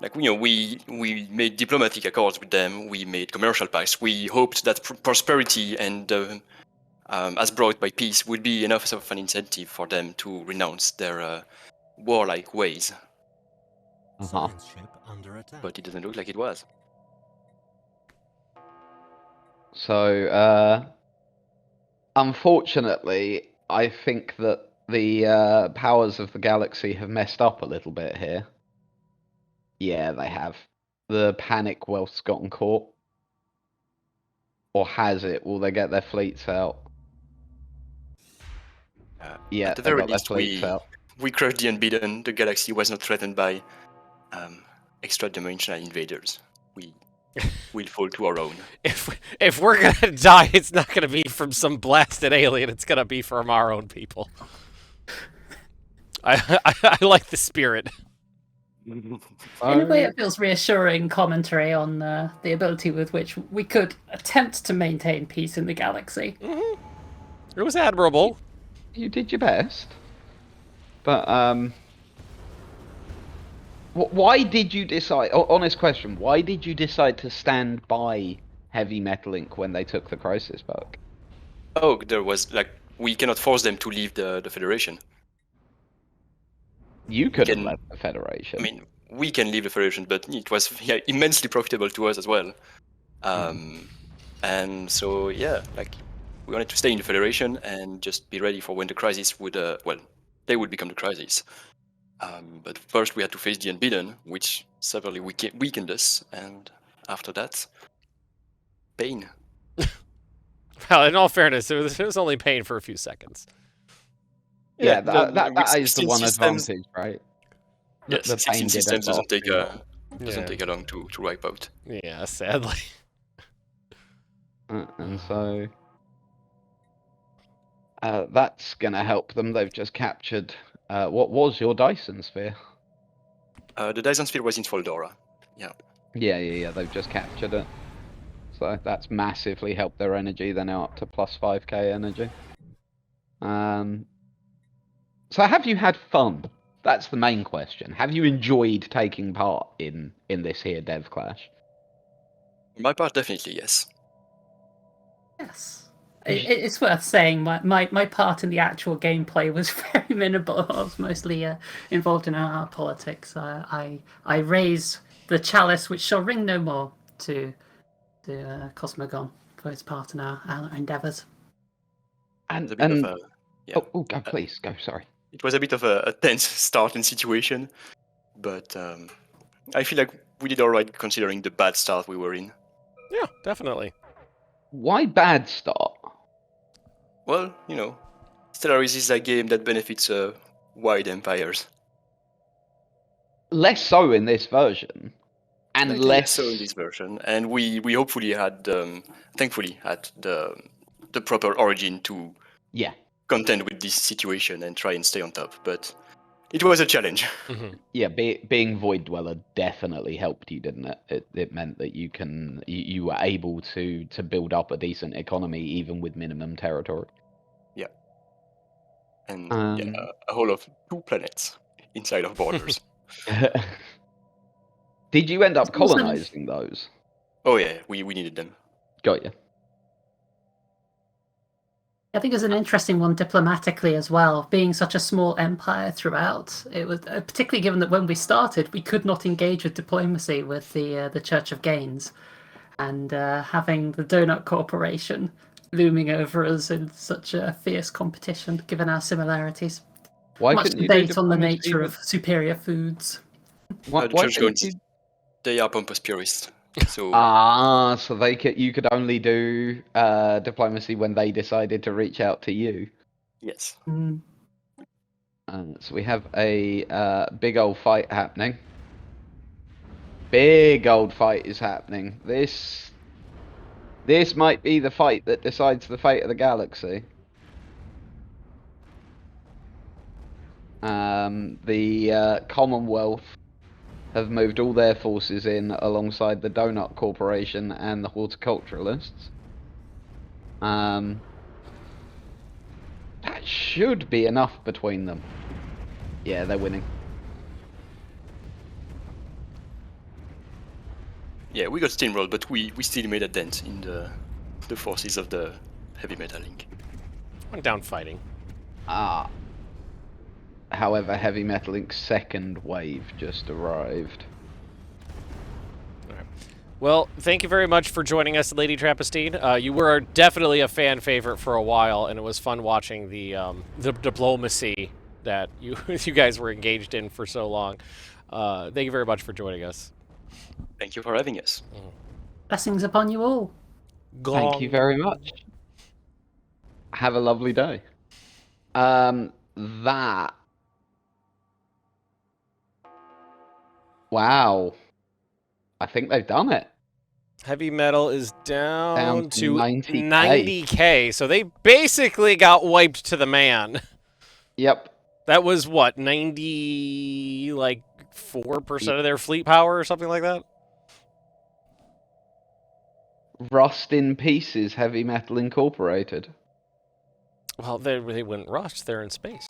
Like, we made diplomatic accords with them, we made commercial pacts, we hoped that prosperity and as brought by peace would be enough of an incentive for them to renounce their warlike ways. Science ship under attack. But it doesn't look like it was. So, unfortunately, I think that the powers of the galaxy have messed up a little bit here. Yeah, they have. The Panicwealth's gotten caught. Or has it? Will they get their fleets out? Yeah, at the they very got their least, fleets out. we crushed the unbeaten. The galaxy was not threatened by extra-dimensional invaders. We will fall to our own. If we're gonna die, it's not gonna be from some blasted alien. It's gonna be from our own people. I like the spirit. In a way, it feels reassuring commentary on the ability with which we could attempt to maintain peace in the galaxy. Mm-hmm. It was admirable. You did your best. But why did you decide? Honest question. Why did you decide to stand by Heavy Metal Inc. when they took the Crisis back? Oh, there was like we cannot force them to leave the Federation. You could have can- left the Federation. I mean, we can leave the Federation, but it was immensely profitable to us as well. And so like we wanted to stay in the Federation and just be ready for when the Crisis would they would become the Crisis. But first we had to face the Unbeaten, which severely weakened us, and after that, pain. Well, in all fairness, it was only pain for a few seconds. Yeah, with that is the 16 one systems, advantage, right? Yes, The 16 pain systems didn't doesn't last take long to wipe out. Yeah, sadly. And so that's gonna help them. They've just captured what was your Dyson sphere? The Dyson Sphere was in Foldora. Yeah. They've just captured it. So that's massively helped their energy. They're now up to plus 5k energy. So have you had fun? That's the main question. Have you enjoyed taking part in this here Devclash? My part, definitely, yes. Yes. It's worth saying my part in the actual gameplay was very minimal. I was mostly involved in our politics. I raise the chalice which shall ring no more to Cosmogone for his part in our endeavours. And go, please go. Sorry. It was a bit of a tense start and situation, but I feel like we did all right considering the bad start we were in. Yeah, definitely. Why bad start? Well, Stellaris is a game that benefits wide empires. Less so in this version, and Slightly less so in this version, and we hopefully had, thankfully, had the proper origin to contend with this situation and try and stay on top. But it was a challenge. Mm-hmm. Yeah, being Void Dweller definitely helped you, didn't it? It meant that you were able to build up a decent economy even with minimum territory. Yeah. And a whole of 2 planets inside of borders. Did you end up colonizing those? Oh yeah, we needed them. Got you. I think it's an interesting one diplomatically as well. Being such a small empire throughout, it was particularly given that when we started, we could not engage with diplomacy with the Church of Gainz, and having the Doughnut Corporation looming over us in such a fierce competition, given our similarities. Why Much couldn't you do debate on the diplomacy nature with- of superior foods. Why The Church couldn't Goats, you- they are pompous purists. So so you could only do diplomacy when they decided to reach out to you. yes. So we have a big old fight happening. Big old fight is happening. This might be the fight that decides the fate of the galaxy. The Commonwealth have moved all their forces in alongside the Doughnut Corporation and the Horticulturalists. That should be enough between them. Yeah, they're winning. Yeah, we got steamrolled, but we still made a dent in the forces of the Heavy Metal Inc. Went down fighting. However, Heavy Metal Inc.'s second wave just arrived. All right. Well, thank you very much for joining us, Lady Trappistine. You were definitely a fan favorite for a while, and it was fun watching the diplomacy that you guys were engaged in for so long. Thank you very much for joining us. Thank you for having us. Blessings upon you all. Thank you very much. Have a lovely day. Wow. I think they've done it. Heavy metal is down to 90K. 90K, so they basically got wiped to the man. Yep. That was what, 4% of their fleet power or something like that? Rust in pieces, Heavy Metal Incorporated. Well, they wouldn't rust. They're in space.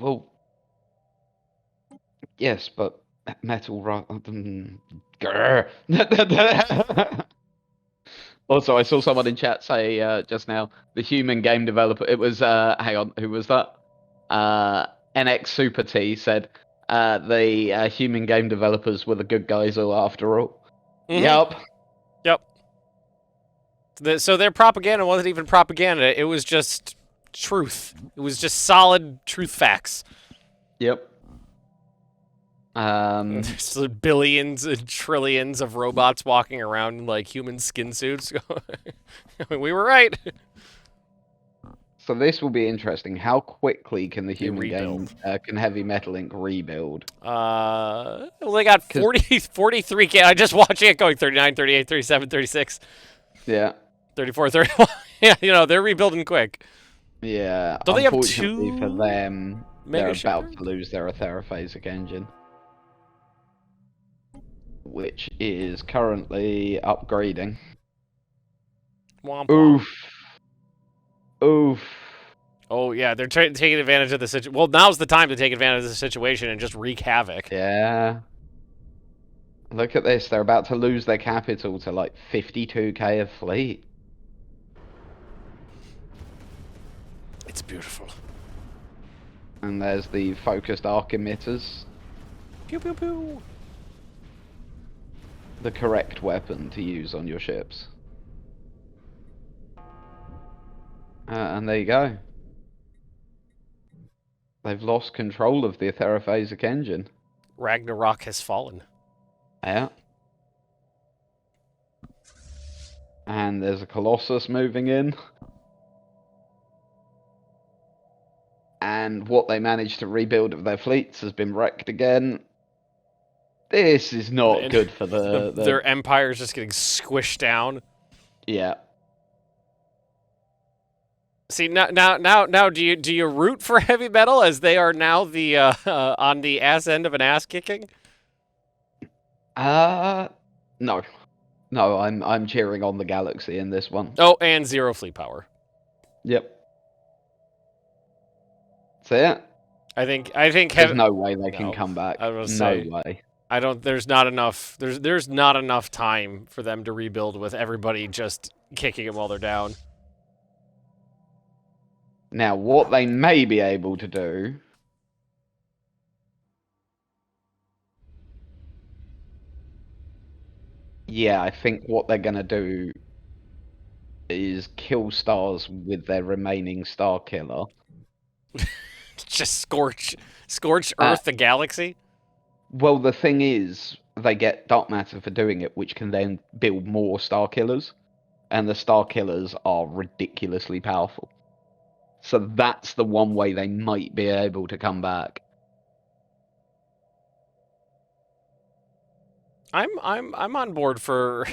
Well, yes, but metal. Grr. Also, I saw someone in chat say just now the human game developer. It was hang on, who was that? NX Super T said the human game developers were the good guys all after all. Mm-hmm. Yep. So their propaganda wasn't even propaganda. It was just truth. It was just solid truth facts. Yep. There's billions and trillions of robots walking around in like human skin suits. We were right. So this will be interesting. How quickly can the They human game, rebuild. can Heavy Metal Inc. rebuild? Well, they got 43K. I just watching it going 39, 38, 37, 36. Yeah. 34, 31. Yeah, you know, they're rebuilding quick. Yeah. Don't they have Unfortunately two for them, they're mega about shippers? to lose their Aetherophasic engine, which is currently upgrading. Womp womp. Oof. Oof. Oh, yeah, they're taking advantage of the situation. Well, now's the time to take advantage of the situation and just wreak havoc. Yeah. Look at this. They're about to lose their capital to like 52k of fleet. It's beautiful. And there's the focused arc emitters. Pew, pew, pew. The correct weapon to use on your ships. And there you go. They've lost control of the Aetherophasic engine. Ragnarok has fallen. Yeah. And there's a Colossus moving in. And what they managed to rebuild of their fleets has been wrecked again. This is not good for Their empire's just getting squished down. Yeah. See, now, do you root for heavy metal as they are now the on the ass end of an ass kicking? No. No, I'm cheering on the Galaxy in this one. Oh, and 0 fleet power. Yep. That's it. I think There's no way they can No, come back. I was No gonna say, way. I don't. There's not enough. There's not enough time for them to rebuild with everybody just kicking them while they're down. Now, what they may be able to do yeah, I think what they're going to do is kill stars with their remaining star killer. Just scorch Earth, the galaxy. Well, the thing is, they get dark matter for doing it, which can then build more star killers, and the star killers are ridiculously powerful. So that's the one way they might be able to come back. I'm on board for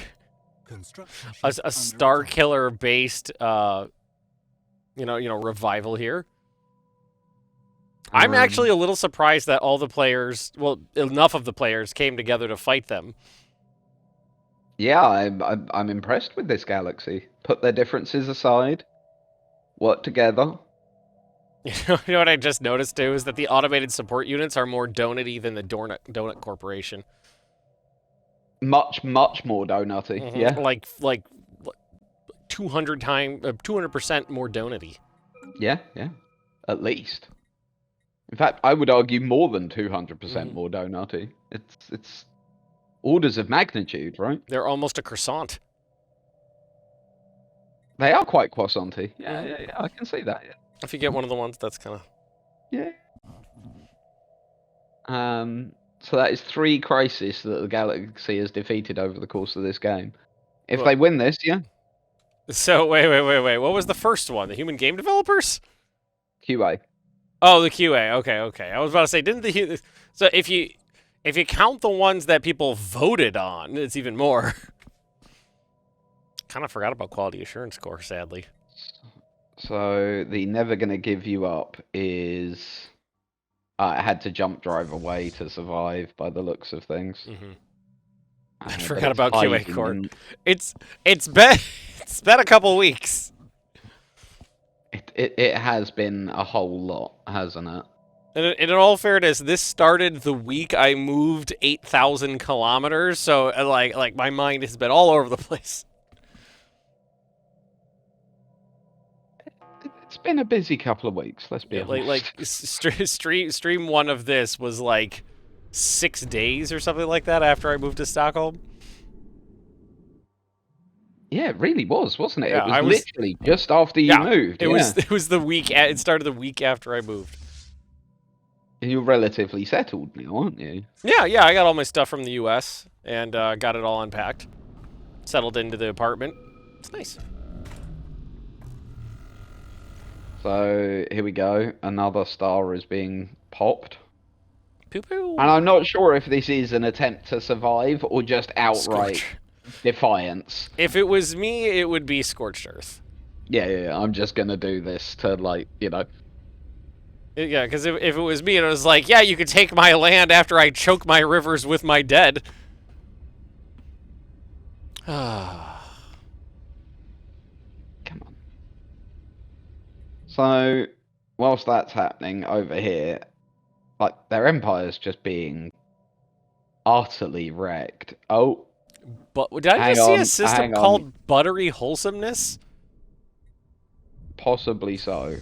a star killer based revival here. I'm actually a little surprised that all the players, well, enough of the players came together to fight them. Yeah, I'm impressed with this Galaxy. Put their differences aside, work together. You know what I just noticed too is that the automated support units are more donut-y than the Doughnut Corporation. Much more donutty. Mm-hmm. Yeah. Like 200% more donut-y. Yeah. At least. In fact, I would argue more than 200% more donutty. It's orders of magnitude, right? They're almost a croissant. They are quite croissanty. Yeah, I can see that. Yeah. If you get one of the ones, that's kind of... Yeah. So that is 3 crises that the Galaxy has defeated over the course of this game. If they win this, yeah. So, wait. What was the first one? The human game developers? QA. Oh, the QA. Okay. I was about to say, didn't the... So if you count the ones that people voted on, it's even more. Kind of forgot about quality assurance score, sadly. So the never gonna give you up is... I had to jump drive away to survive by the looks of things. I forgot about QA Court. It's been a couple weeks. It has been a whole lot, hasn't it? And in all fairness, this started the week I moved 8,000 kilometers, so like my mind has been all over the place. It's been a busy couple of weeks, let's be Yeah, honest. stream one of this was like 6 days or something like that after I moved to Stockholm. Yeah, it really was, wasn't it? Yeah, It was literally just after you moved. It was the week. It started the week after I moved. You're relatively settled now, aren't you? Yeah, I got all my stuff from the U.S. and got it all unpacked, settled into the apartment. It's nice. So here we go. Another star is being popped. Poo poo. And I'm not sure if this is an attempt to survive or just outright Scorch. defiance. If it was me, it would be Scorched Earth. Yeah, I'm just gonna do this to, like, you know. Yeah, because if it was me and it was like, yeah, you could take my land after I choke my rivers with my dead. Come on. So, whilst that's happening over here, like, their empire's just being utterly wrecked. Oh, But did I just see a system called Buttery Wholesomeness? possibly so.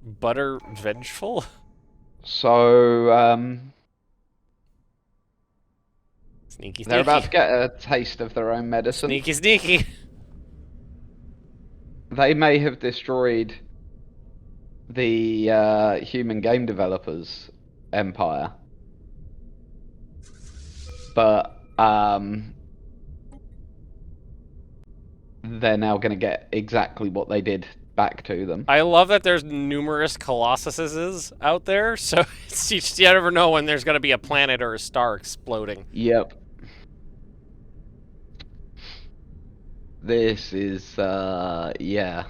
Butter Vengeful? So, Sneaky, they're about to sneaky. get a taste of their own medicine. Sneaky, sneaky. They may have destroyed the human game developers' empire, but they're now going to get exactly what they did back to them. I love that there's numerous Colossuses out there, so you never know when there's going to be a planet or a star exploding. Yep. This is, yeah.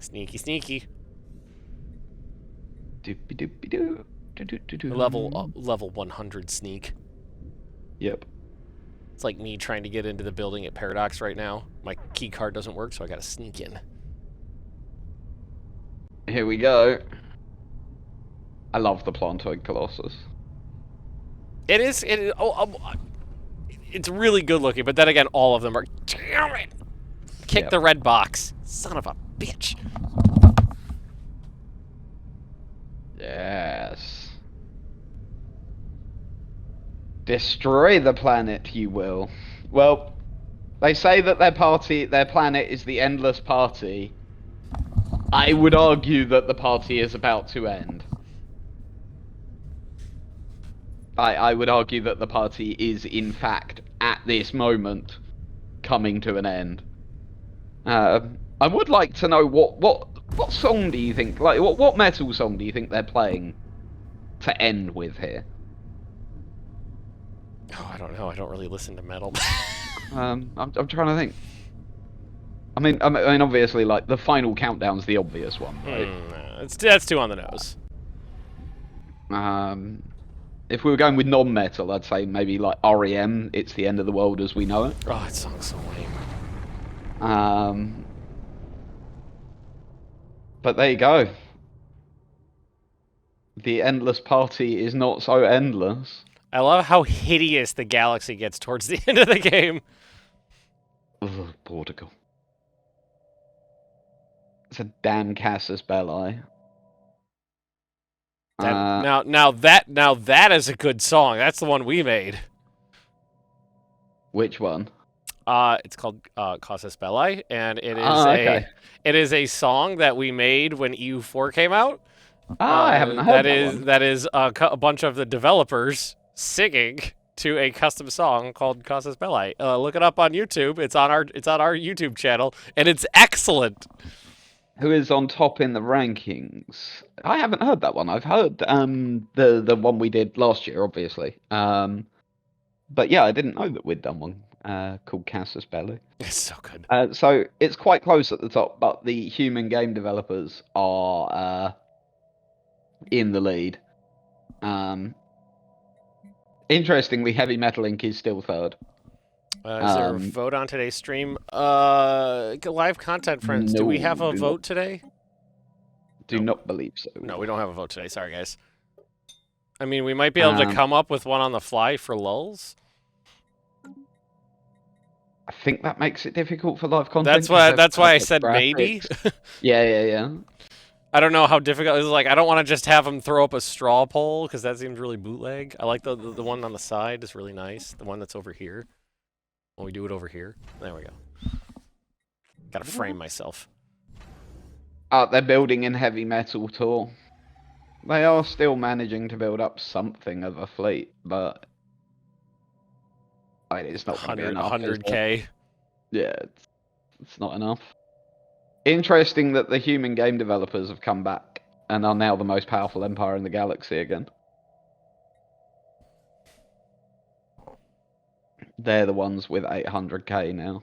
Sneaky, sneaky. Doopy-doopy-doo. Do-do-do-do. Level 100 sneak. Yep. It's like me trying to get into the building at Paradox right now. My key card doesn't work, so I gotta sneak in. Here we go. I love the Plantoid Colossus. It's really good looking, but then again, all of them are. Damn it! Kick Yep. the red box, son of a bitch. Yes. Destroy the planet, you will. Well, they say that their planet is the endless party. I would argue that the party is about to end. I would argue that the party is, in fact, at this moment, coming to an end. I would like to know what song do you think, like, what metal song do you think they're playing to end with here? Oh, I don't know. I don't really listen to metal. I'm trying to think. I mean, obviously, like, the final countdown's the obvious one, right? That's too on the nose. If we were going with non-metal, I'd say maybe like REM. It's the end of the world as we know it. Oh, that song's so lame. But there you go. The endless party is not so endless. I love how hideous the galaxy gets towards the end of the game. Ugh, Portugal. It's a damn Casus Belli. Now that is a good song. That's the one we made. Which one? It's called Casus Belli, and it is okay. it is a song that we made when EU4 came out. I haven't heard that one. That is a bunch of the developers singing to a custom song called Casus Belli. Look it up on YouTube. It's on our YouTube channel, and it's excellent. Who is on top in the rankings? I haven't heard that one. I've heard the one we did last year, obviously. But yeah, I didn't know that we'd done one called Casus Belli. It's so good. So it's quite close at the top, but the human game developers are in the lead. Interestingly, Heavy Metal Inc. is still third. Is there a vote on today's stream? Live content friends, do we have a vote today? Do not believe so. No, we don't have a vote today. Sorry, guys. I mean, we might be able to come up with one on the fly for lulz. I think that makes it difficult for live content. That's why I said maybe. Yeah. I don't know how difficult it is. Like, I don't want to just have him throw up a straw poll because that seems really bootleg. I like the one on the side. It's really nice. The one that's over here. When we do it over here. There we go. Gotta frame myself. They're building in heavy metal tour. They are still managing to build up something of a fleet, but it's not going to be enough. 100k. Yeah, it's not enough. Interesting that the human game developers have come back and are now the most powerful empire in the galaxy again. They're the ones with 800k now.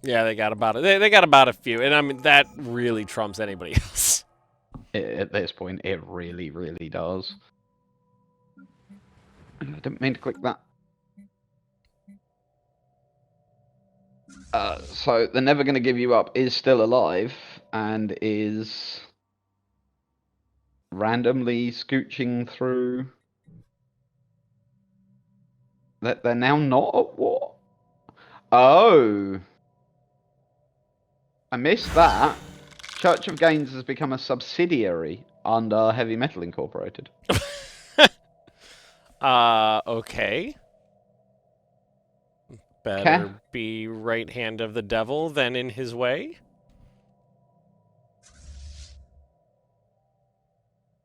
Yeah, they got about it. They got about a few, and I mean that really trumps anybody else. At this point, it really, really does. I didn't mean to click that. So the Never Gonna Give You Up is still alive and is randomly scooching through. That they're now not at war. Oh, I missed that. Church of Gainz has become a subsidiary under Heavy Metal Incorporated. Okay. Better be right hand of the devil than in his way.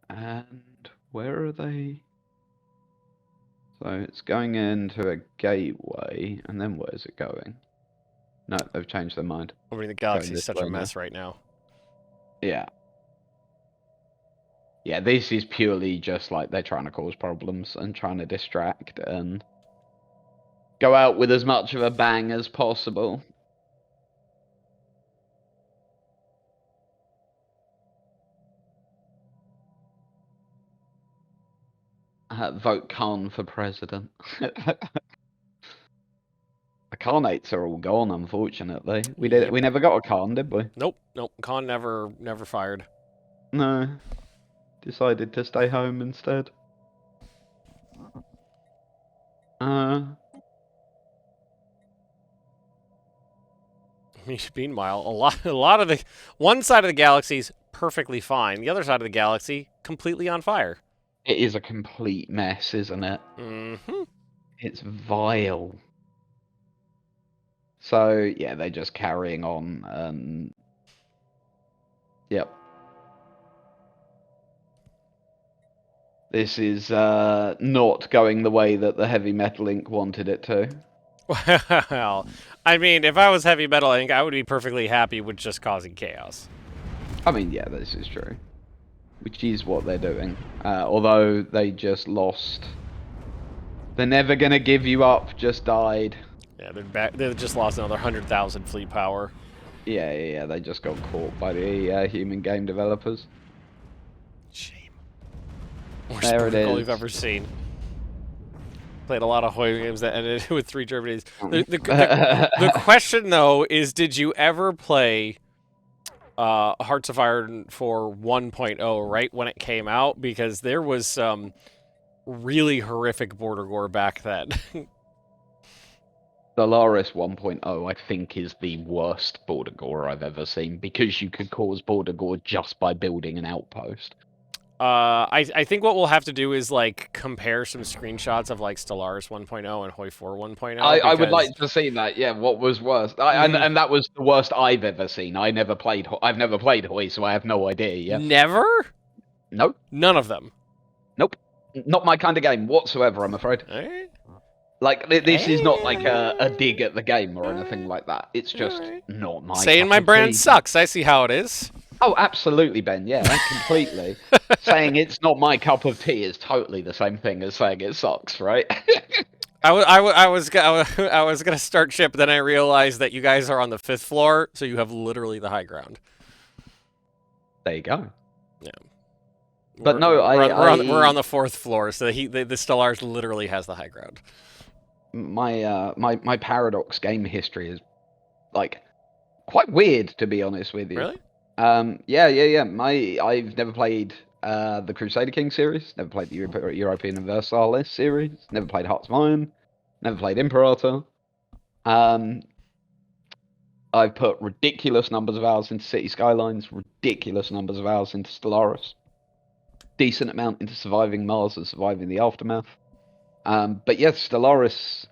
And where are they? So it's going into a gateway, and then where's it going? No, they've changed their mind. I mean, the galaxy is such a mess right now. Yeah. Yeah, this is purely just like they're trying to cause problems and trying to distract and go out with as much of a bang as possible. Vote Khan for president. The Khanate are all gone, unfortunately. We never got a Khan, did we? Nope. Khan never fired. No. Decided to stay home instead. Meanwhile, a lot of the one side of the galaxy's perfectly fine. The other side of the galaxy completely on fire. It is a complete mess, isn't it? Mm-hmm. It's vile. So yeah, they're just carrying on. Yep. This is not going the way that the Heavy Metal Inc. wanted it to. Well, I mean, if I was Heavy Metal Inc., I would be perfectly happy with just causing chaos. I mean, yeah, this is true. Which is what they're doing. Although they just lost. They're Never Gonna Give You Up just died. Yeah, they're back. They just lost another 100,000 fleet power. Yeah, they just got caught by the human game developers. Shame. Worst There it protocol is. you've ever seen. Played a lot of Hoy games that ended with 3 Germanies. The question, though, is did you ever play Hearts of Iron for 1.0 right when it came out? Because there was some really horrific border gore back then. Stellaris 1.0, I think, is the worst border gore I've ever seen, because you could cause border gore just by building an outpost. I think what we'll have to do is like compare some screenshots of like Stellaris 1.0 and Hoi 4 1.0. I would like to see that. Yeah, what was worse? And that was the worst I've ever seen. I've never played Hoi, so I have no idea. Yeah. Never? Nope. None of them. Nope. Not my kind of game whatsoever, I'm afraid. Like, this is not like a dig at the game or anything like that. It's just not my Saying my brand sucks. I see how it is. Oh, absolutely, Ben. Yeah, completely. Saying it's not my cup of tea is totally the same thing as saying it sucks, right? I was gonna start ship, but then I realized that you guys are on the 5th floor, so you have literally the high ground. There you go. Yeah. But we're on the 4th floor, so the Stellaris literally has the high ground. My Paradox game history is like quite weird, to be honest with you. Really? Yeah. I've never played the Crusader King series. Never played the European Universalis series. Never played Hearts of Iron. Never played Imperator. I've put ridiculous numbers of hours into City Skylines. Ridiculous numbers of hours into Stellaris. Decent amount into surviving Mars and surviving the aftermath. But yes, Stellaris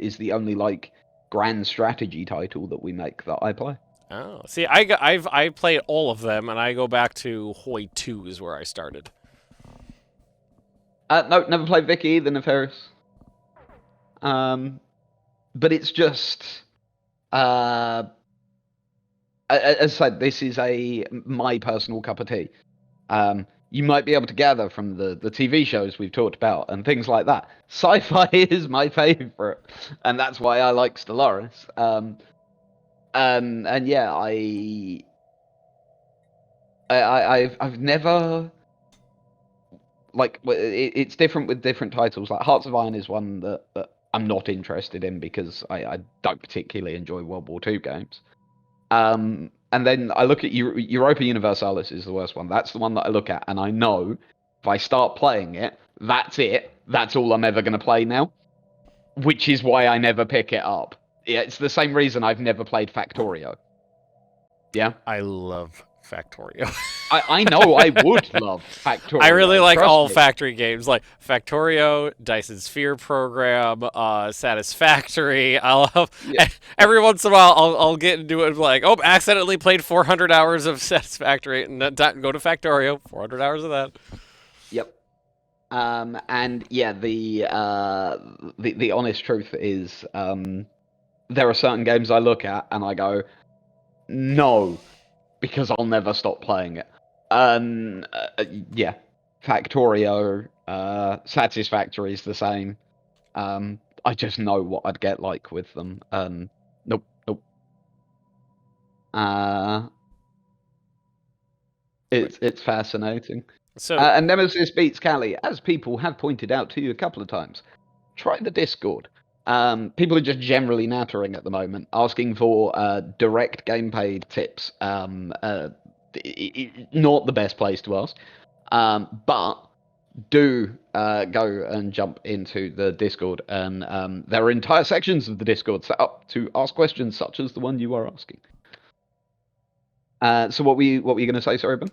is the only like grand strategy title that we make that I play. Oh, see, I played all of them, and I go back to Hoi 2 is where I started. No, never played Vicky either, Nefarious. But it's just, as I said, this is my personal cup of tea. You might be able to gather from the TV shows we've talked about and things like that. Sci-fi is my favorite, and that's why I like Stellaris. And yeah, I've never like it's different with different titles. Like Hearts of Iron is one that I'm not interested in because I don't particularly enjoy World War II games. And then I look at Europa Universalis is the worst one. That's the one that I look at, and I know if I start playing it, that's it. That's all I'm ever going to play now, which is why I never pick it up. Yeah, it's the same reason I've never played Factorio. Yeah, I love Factorio. I know I would love Factorio. I really like all me. factory games, like Factorio, Dyson Sphere Program, Satisfactory. Every once in a while I'll get into it like, oh, accidentally played 400 hours of Satisfactory, and go to Factorio, 400 hours of that. Yep. And yeah, the honest truth is, there are certain games I look at and I go, no, because I'll never stop playing it. Yeah, Factorio, Satisfactory is the same. I just know what I'd get like with them. Nope. It's fascinating. So And Nemesis beats Cali, as people have pointed out to you a couple of times. Try the Discord. People are just generally nattering at the moment, asking for direct gameplay tips. Not the best place to ask, but do go and jump into the Discord, and there are entire sections of the Discord set up to ask questions such as the one you are asking. So what were you going to say, sorry, Ben?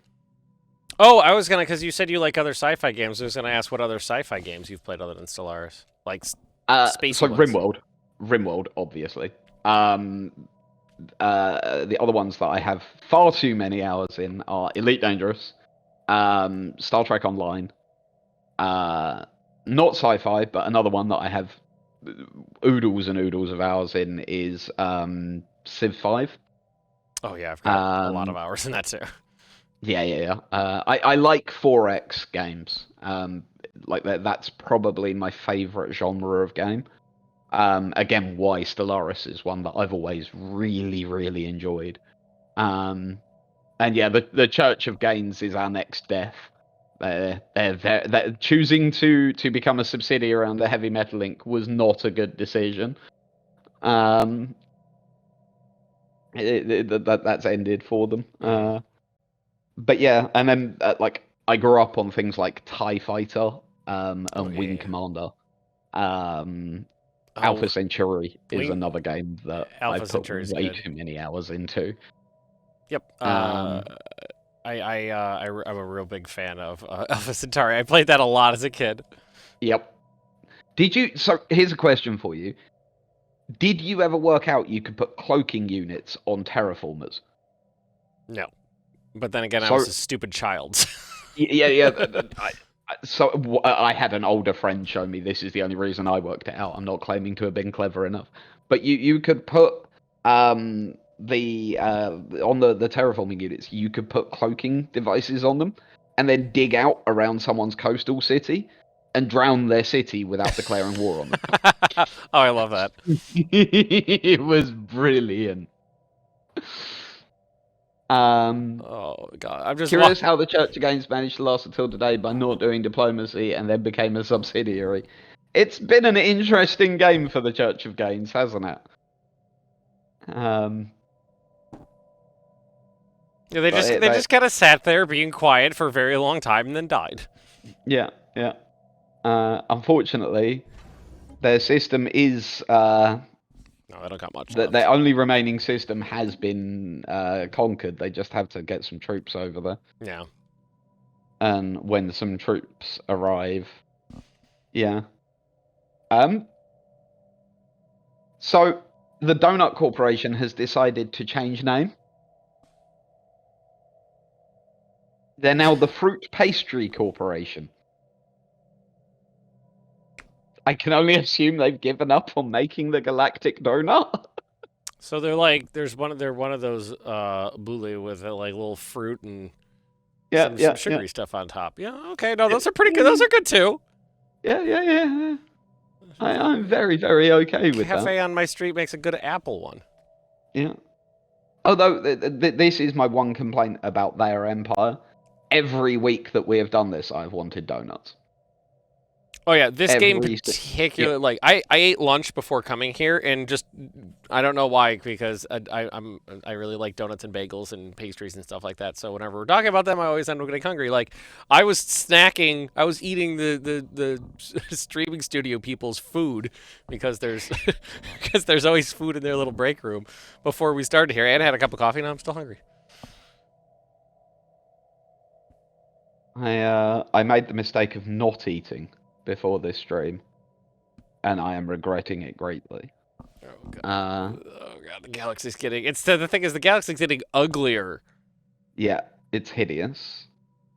Oh, I was gonna, because you said you like other sci-fi games. I was gonna ask what other sci-fi games you've played other than Stellaris, like space. So RimWorld, obviously. The other ones that I have far too many hours in are Elite Dangerous, Star Trek Online, not sci-fi, but another one that I have oodles and oodles of hours in is Civ 5. Oh yeah, I've got a lot of hours in that too. Yeah. I like 4X games. Like that's probably my favorite genre of game. Again, why Stellaris is one that I've always really, really enjoyed. And yeah, the Church of Gainz is our next death. They're choosing to become a subsidiary around the Heavy Metal Link was not a good decision. That's ended for them. But yeah, and then like I grew up on things like TIE Fighter and Wing Commander. Alpha Centauri is another game that I put way too many hours into. Yep. I'm a real big fan of Alpha Centauri. I played that a lot as a kid. Yep. So here's a question for you. Did you ever work out you could put cloaking units on terraformers? No. But then again, I was a stupid child. Yeah. I had an older friend show me this is the only reason I worked it out. I'm not claiming to have been clever enough. But you could put on the terraforming units, you could put cloaking devices on them and then dig out around someone's coastal city and drown their city without declaring war on them. Oh, I love that. It was brilliant. Oh god, I'm just curious how the Church of Gainz managed to last until today by not doing diplomacy and then became a subsidiary. It's been an interesting game for the Church of Gainz, hasn't it? Yeah, they just kind of sat there being quiet for a very long time and then died. Yeah, yeah. Unfortunately, their system is No, I don't got much left. their only remaining system has been conquered. They just have to get some troops over there. Yeah. And when some troops arrive, yeah. So the Doughnut Corporation has decided to change name. They're now the Fruit Pastry Corporation. I can only assume they've given up on making the Galactic Donut. So they're like, they're one of those boule with like little fruit and some sugary stuff on top. Yeah, okay, no, those are pretty good. Those are good too. Yeah. I'm very, very okay with that. Cafe on my street makes a good apple one. Yeah. Although this is my one complaint about their empire. Every week that we have done this, I've wanted donuts. Oh yeah, this game particularly, like I ate lunch before coming here, and just I don't know why, because I really like donuts and bagels and pastries and stuff like that. So whenever we're talking about them, I always end up getting hungry. Like I was snacking, I was eating the streaming studio people's food because there's because there's always food in their little break room before we started here, and I had a cup of coffee, and I'm still hungry. I made the mistake of not eating before this stream, and I am regretting it greatly. Oh god! The galaxy's getting. The thing is, the galaxy's getting uglier. Yeah, it's hideous.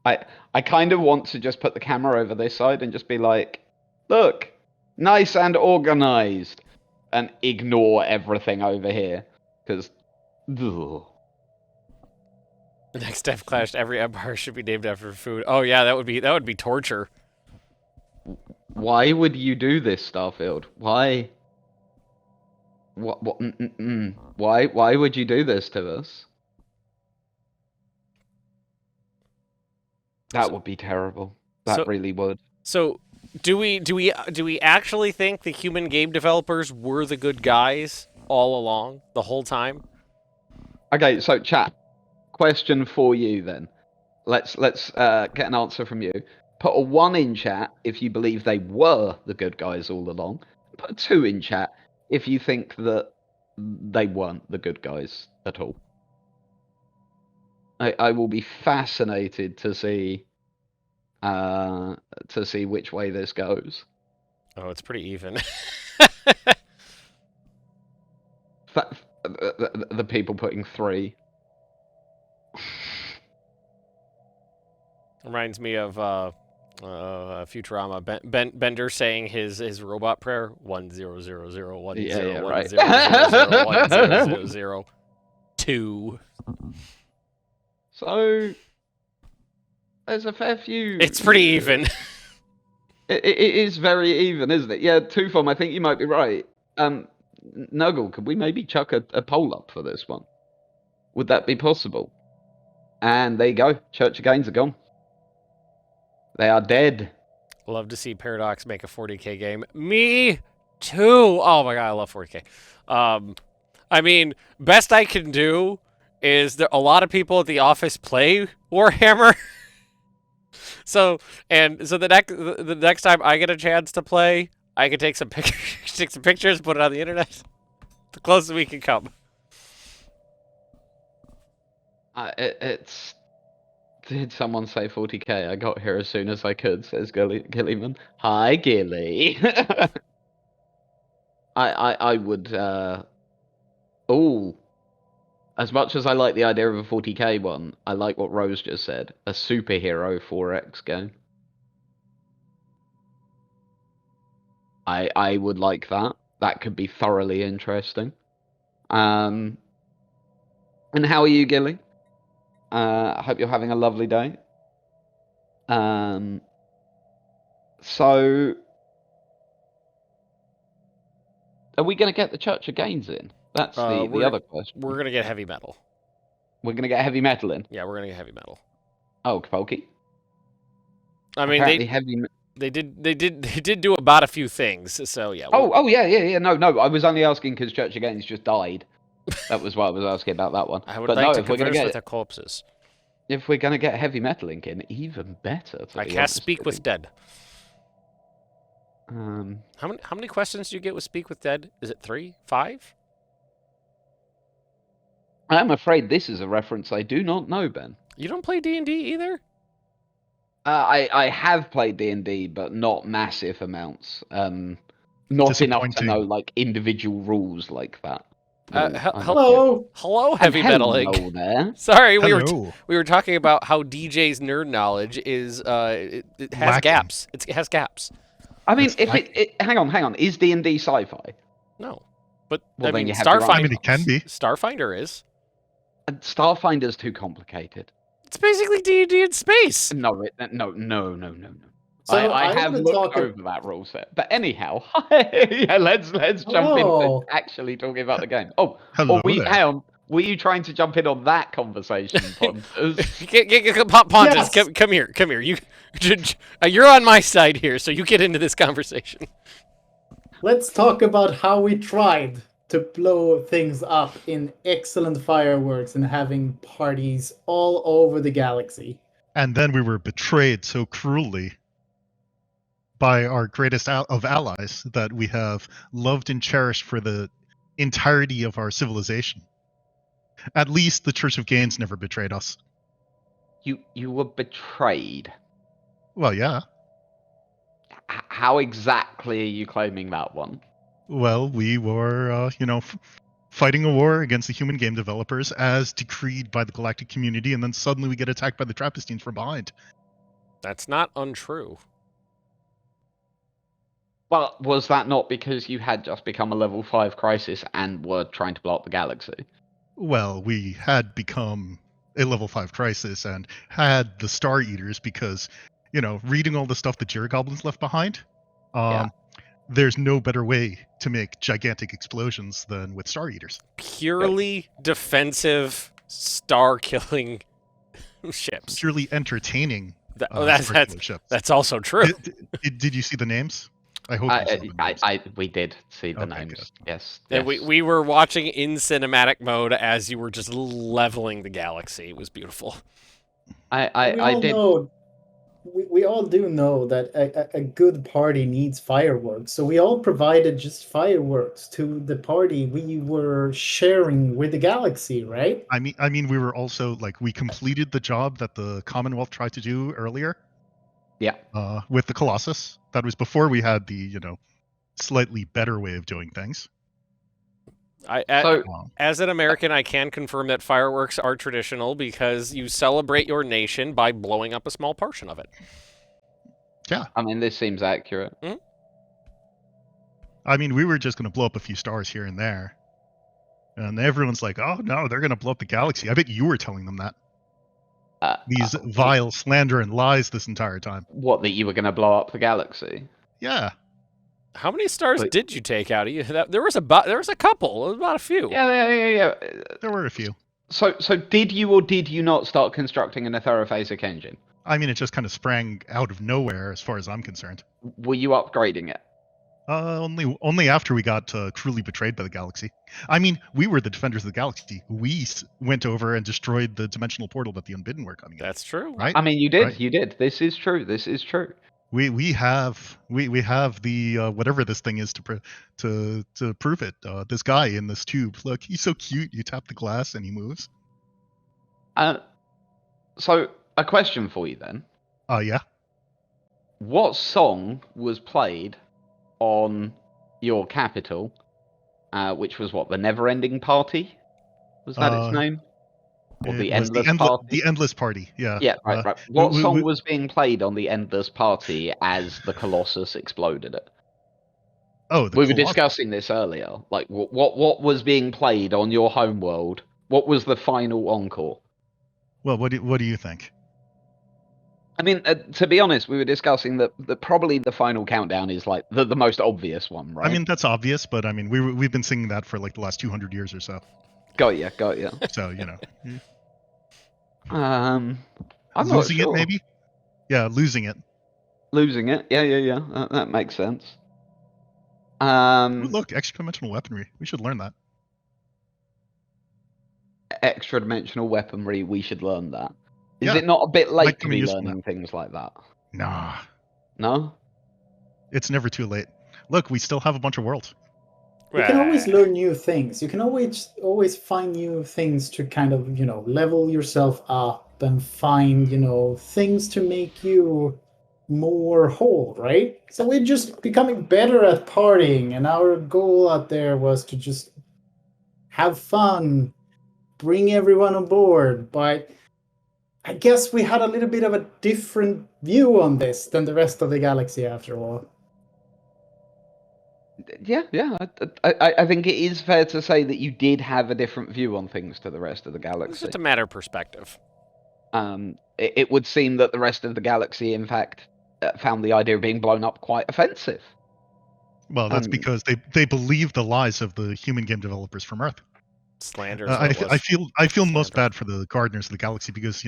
I kind of want to just put the camera over this side and just be like, look, nice and organized, and ignore everything over here, because. The next Devclash, every empire should be named after food. Oh yeah, that would be torture. Why would you do this, Starfield? Why? What? Why would you do this to us? That would be terrible. That really would. So, do we actually think the human game developers were the good guys all along, the whole time? Okay, so chat. Question for you then. Let's get an answer from you. Put a 1 in chat if you believe they were the good guys all along. Put a 2 in chat if you think that they weren't the good guys at all. I will be fascinated to see which way this goes. Oh, it's pretty even. The people putting 3. Reminds me of Futurama. Bender saying his robot prayer 1000101000100002. So there's a fair few. It's pretty even. It is very even, isn't it? Yeah, Tufom, I think you might be right. Nuggle, could we maybe chuck a poll up for this one? Would that be possible? And there you go. Church of Gainz are gone. They are dead. Love to see Paradox make a 40k game. Me too. Oh my god, I love 40k. I mean, best I can do is a lot of people at the office play Warhammer. so the next time I get a chance to play, I can take some pictures, put it on the internet. The closest we can come. It's. Did someone say 40k? I got here as soon as I could, says Gillyman. Hi, Gilly. I would. As much as I like the idea of a 40k one, I like what Rose just said. A superhero 4X game. I would like that. That could be thoroughly interesting. And how are you, Gilly? I hope you're having a lovely day. So, are we going to get the Church of Gainz in? That's the other question. We're going to get heavy metal. We're going to get heavy metal in? Yeah, we're going to get heavy metal. Oh, Kapolki. I mean, they did do about a few things, so yeah. Yeah. No, I was only asking because Church of Gainz just died. That was what I was asking about that one. I would But like no, to if we're gonna converse with get the corpses. heavy metal ink in, even better. I cast Speak with Dead. Um, How many questions do you get with Speak with Dead? Is it 3, 5? I'm afraid this is a reference I do not know, Ben. You don't play D&D either? I have played D&D, but not massive amounts. Not enough to know like individual rules like that. Hello, heavy metal ink. Hello there. Sorry, Hello. we were talking about how DJ's nerd knowledge is it has Lacking. gaps. It has gaps. I mean, It's if like- hang on, is D&D sci-fi? No, but Well, I then mean, you have your I mean, it can be. Starfinder is. Starfinder's too complicated. It's basically D&D in space. No. So I have wanna looked talk over that rule set. But anyhow, yeah, let's jump into Hello. actually talking about the game. Oh, Hello or there. hang on. Were you trying to jump in on that conversation, Pontus? Pontus, Yes. come here. You're on my side here, so you get into this conversation. Let's talk about how we tried to blow things up in excellent fireworks and having parties all over the galaxy. And then we were betrayed so cruelly by our greatest of allies that we have loved and cherished for the entirety of our civilization. At least the Church of Gainz never betrayed us. You were betrayed. Well, yeah. How exactly are you claiming that one? Well, we were, fighting a war against the human game developers as decreed by the galactic community, and then suddenly we get attacked by the Trappistines from behind. That's not untrue. Well, was that not because you had just become a level 5 crisis and were trying to blow up the galaxy? Well, we had become a level 5 crisis and had the Star Eaters because, reading all the stuff the Goblins left behind, there's no better way to make gigantic explosions than with Star Eaters. Purely defensive, star-killing ships. Purely entertaining ships. That's also true. Did you see the names? I hope you saw the names. We did see the Okay, names. good. Yes. And we were watching in cinematic mode as you were just leveling the galaxy. It was beautiful. We all do know that a good party needs fireworks. So we all provided just fireworks to the party we were sharing with the galaxy, right? I mean, we were also we completed the job that the Commonwealth tried to do earlier. Yeah. With the Colossus. That was before we had the, slightly better way of doing things. As an American, I can confirm that fireworks are traditional because you celebrate your nation by blowing up a small portion of it. Yeah. I mean, this seems accurate. Mm-hmm. I mean, we were just going to blow up a few stars here and there. And everyone's like, oh, no, they're going to blow up the galaxy. I bet you were telling them that. These vile slander and lies this entire time. What, that you were going to blow up the galaxy? Yeah. How many stars did you take out of you? There was a couple. There was about a few. Yeah. There were a few. So did you or did you not start constructing an aerophasic engine? I mean, it just kind of sprang out of nowhere, as far as I'm concerned. Were you upgrading it? Only after we got cruelly betrayed by the galaxy. I mean, we were the defenders of the galaxy. We went over and destroyed the dimensional portal that the Unbidden were coming in. That's true. Right? I mean, you did. Right. You did. This is true. We have the whatever this thing is to prove it. This guy in this tube. Look, he's so cute. You tap the glass and he moves. So a question for you then. Yeah. What song was played on your capital, which was the Never-Ending Party? Was that its name? Or the Endless Party? The Endless Party, yeah. Yeah, right. What song was being played on the Endless Party as the Colossus exploded it? Oh, we were discussing this earlier. What was being played on your homeworld? What was the final encore? Well, what do you think? I mean, to be honest, we were discussing that probably the final countdown is the most obvious one, right? I mean, that's obvious, but I mean, we've been singing that for the last 200 years or so. Got ya. So I'm losing not sure. it, maybe. Yeah, losing it. Losing it. Yeah. That makes sense. Ooh, look, extra-dimensional weaponry. We should learn that. extra-dimensional weaponry, we should learn that. Is Yeah, it not a bit late might to come in be useful learning things like that? Nah, No? it's never too late. Look, we still have a bunch of worlds. You can always learn new things. You can always find new things to kind of, level yourself up and find, things to make you more whole, right? So we're just becoming better at partying, and our goal out there was to just have fun, bring everyone on board. But I guess we had a little bit of a different view on this than the rest of the galaxy after all. Yeah. I think it is fair to say that you did have a different view on things to the rest of the It's galaxy. just a matter of perspective. It would seem that the rest of the galaxy, in fact, found the idea of being blown up quite offensive. Well, that's because they believe the lies of the human game developers from Earth. Slander. I feel most bad for the gardeners of the galaxy because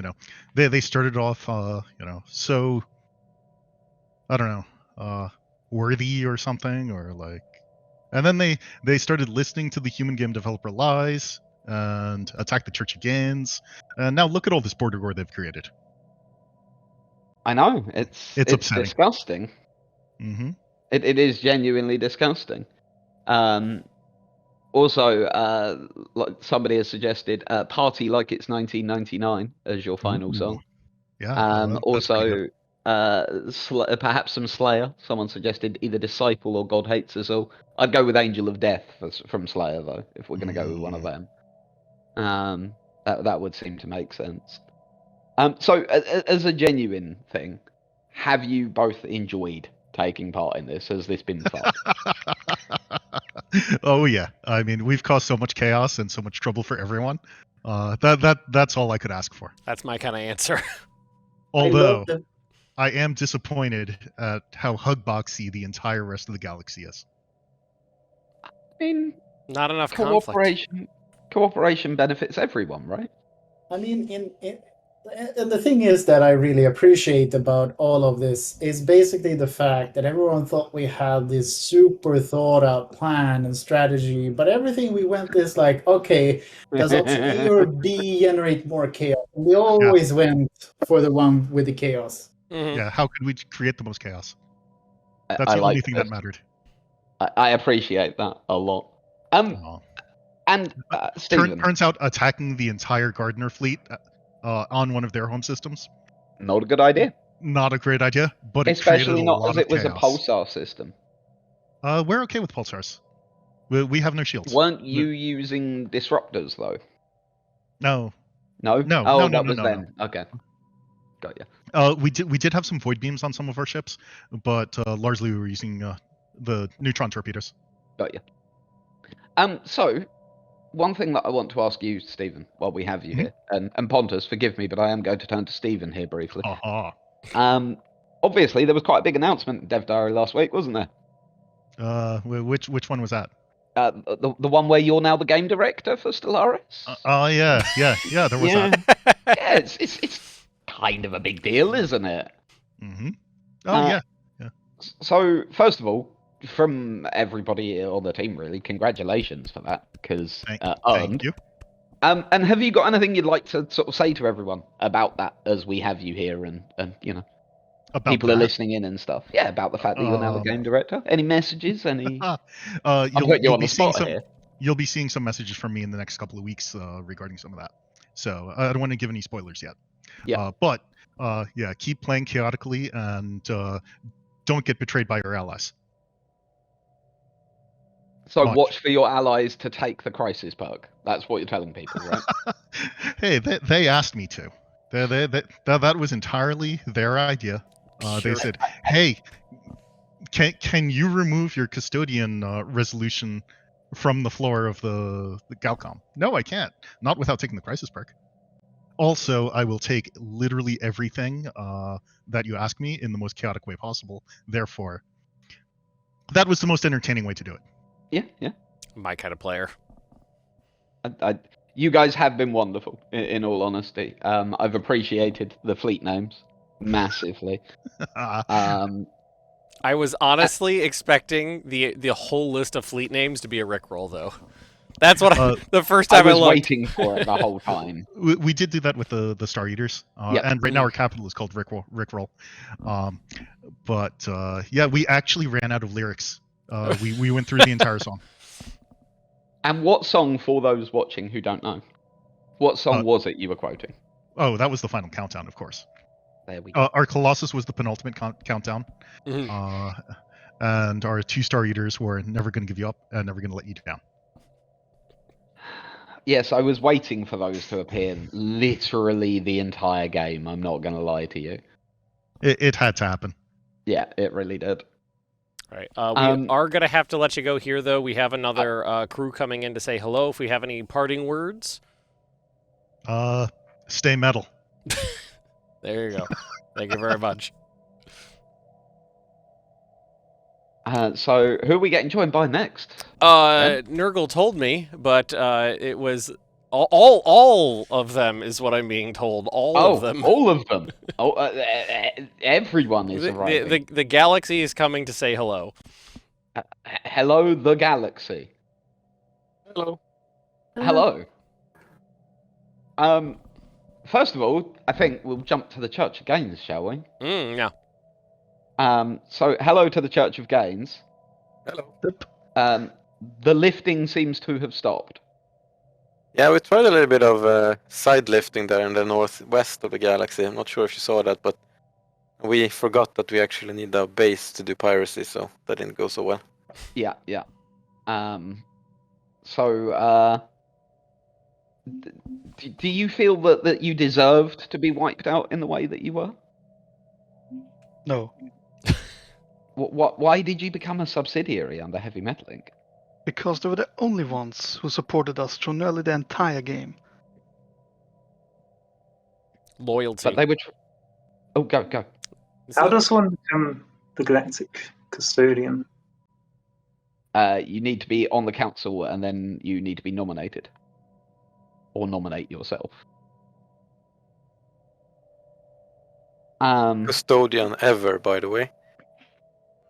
they started off so I don't know worthy or something, or like, and then they started listening to the human game developer lies and attacked the Church of Gainz, and now look at all this border gore they've created. I know, it's upsetting. disgusting. Mm-hmm. It is genuinely disgusting. Also, like somebody has suggested, "Party Like It's 1999" as your final song. Yeah. Also, perhaps some Slayer. Someone suggested either Disciple or God Hates Us All. I'd go with Angel of Death from Slayer, though, if we're going to go with one of them. That would seem to make sense. So, as a genuine thing, have you both enjoyed taking part in this? Has this been fun? Oh yeah, I mean, we've caused so much chaos and so much trouble for everyone. That's all I could ask for. That's my kind of answer. Although I am disappointed at how hugboxy the entire rest of the galaxy is. I mean, not enough conflict. Cooperation benefits everyone, right? I mean, and the thing is that I really appreciate about all of this is basically the fact that everyone thought we had this super thought out plan and strategy, but everything we went is like, okay, does option A or B generate more chaos? And we always went for the one with the chaos. Mm-hmm. Yeah, how could we create the most chaos? That's the only thing that mattered. I appreciate that a lot. And Stephen, turns out attacking the entire Gardener fleet on one of their home systems, not a good idea. Not a great idea, but especially not as it was chaos. A pulsar system. We're okay with pulsars. We have no shields. Weren't you using disruptors though? No. No. No. That was then. Okay. Got you. We did have some void beams on some of our ships, but largely we were using the neutron torpedoes. Got you. So, one thing that I want to ask you, Stephen, while we have you here, and Pontus, forgive me, but I am going to turn to Stephen here briefly. Obviously, there was quite a big announcement in Dev Diary last week, wasn't there? Which one was that? The one where you're now the game director for Stellaris? Yeah, there was that. Yeah, it's kind of a big deal, isn't it? Mm-hmm. Oh, yeah. So, first of all, from everybody on the team, really, congratulations for that, because thank you. And have you got anything you'd like to sort of say to everyone about that, as we have you here, and about people are listening in and stuff? Yeah, about the fact that you're now the game director. Any messages? Any? You'll be seeing some. You'll be seeing some messages from me in the next couple of weeks regarding some of that. So I don't want to give any spoilers yet. Yeah. But keep playing chaotically and don't get betrayed by your allies. So watch for your allies to take the crisis perk. That's what you're telling people, right? Hey, they asked me to. That was entirely their idea. They said, "Hey, can you remove your custodian resolution from the floor of the Galcom?" No, I can't. Not without taking the crisis perk. Also, I will take literally everything that you ask me in the most chaotic way possible. Therefore, that was the most entertaining way to do it. Yeah. My kind of player. You guys have been wonderful, in all honesty. I've appreciated the fleet names massively. I was honestly expecting the whole list of fleet names to be a Rickroll, though. That's what the first time I was looked. waiting for it the whole time. We did do that with the Star Eaters, Yep. and right now our capital is called Rickroll. But yeah, we actually ran out of lyrics. We went through the entire song. And what song, for those watching who don't know, what song was it you were quoting? Oh, that was the final countdown, of course. There we go. Our Colossus was the penultimate countdown. And our 2 Star Eaters were never going to give you up and never going to let you down. Yes, I was waiting for those to appear literally the entire game. I'm not going to lie to you. It had to happen. Yeah, it really did. All right. We are going to have to let you go here, though. We have another crew coming in to say hello. If we have any parting words. Stay metal. There you go. Thank you very much. So, who are we getting joined by next? Nurgle told me, but it was all of them is what I'm being told. All of them. All of them. Everyone is arriving. The galaxy is coming to say hello. Hello, the galaxy. Hello. Hello. First of all, I think we'll jump to the Church of Gainz, shall we? Yeah. So, hello to the Church of Gainz. Hello. The lifting seems to have stopped. Yeah, we tried a little bit of side lifting there in the northwest of the galaxy. I'm not sure if you saw that, but we forgot that we actually need a base to do piracy, so that didn't go so well. Yeah. Do you feel that you deserved to be wiped out in the way that you were? No, Why did you become a subsidiary under Heavy Metal Inc? because they were the only ones who supported us through nearly the entire game. Loyalty. But they were... Oh, go. How does one become the Galactic Custodian? You need to be on the council, and then you need to be nominated. Or nominate yourself. Custodian ever, by the way.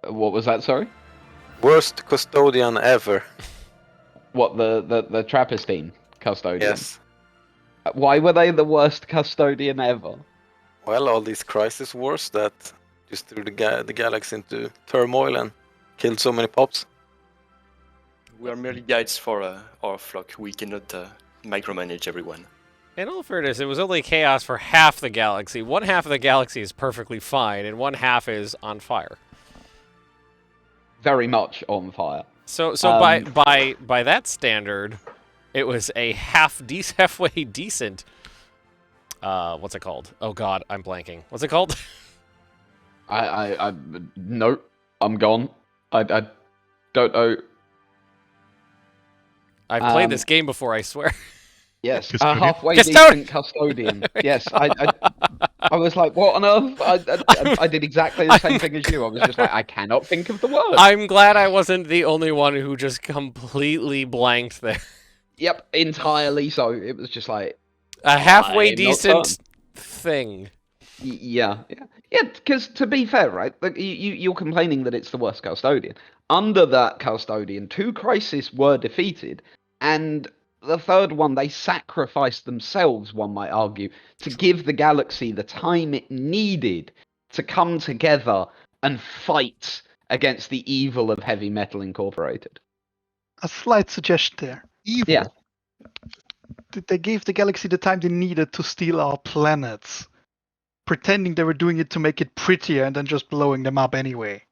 What was that, sorry? Worst custodian ever. What, the Trappistine custodian? Yes. Why were they the worst custodian ever? Well, all these crisis wars that just threw the galaxy into turmoil and killed so many pops. We are merely guides for our flock. We cannot micromanage everyone. In all fairness, it was only chaos for half the galaxy. One half of the galaxy is perfectly fine, and one half is on fire. Very much on fire. So by that standard, it was a halfway decent. What's it called? Oh God, I'm blanking. What's it called? Nope. I'm gone. I don't know. I've played this game before, I swear. Yes, a Custodian? halfway Custodian! decent custodian. Yes, I was like, what on earth? I did exactly the same thing as you. I was just like, I cannot think of the word. I'm glad I wasn't the only one who just completely blanked there. Yep, entirely so. It was just like... A halfway not decent done. thing. Yeah. Because to be fair, right, like, you're complaining that it's the worst custodian. Under that custodian, 2 crises were defeated, and the third one, they sacrificed themselves, one might argue, to give the galaxy the time it needed to come together and fight against the evil of Heavy Metal Incorporated. A slight suggestion there. Evil. Yeah. They gave the galaxy the time they needed to steal our planets, pretending they were doing it to make it prettier and then just blowing them up anyway.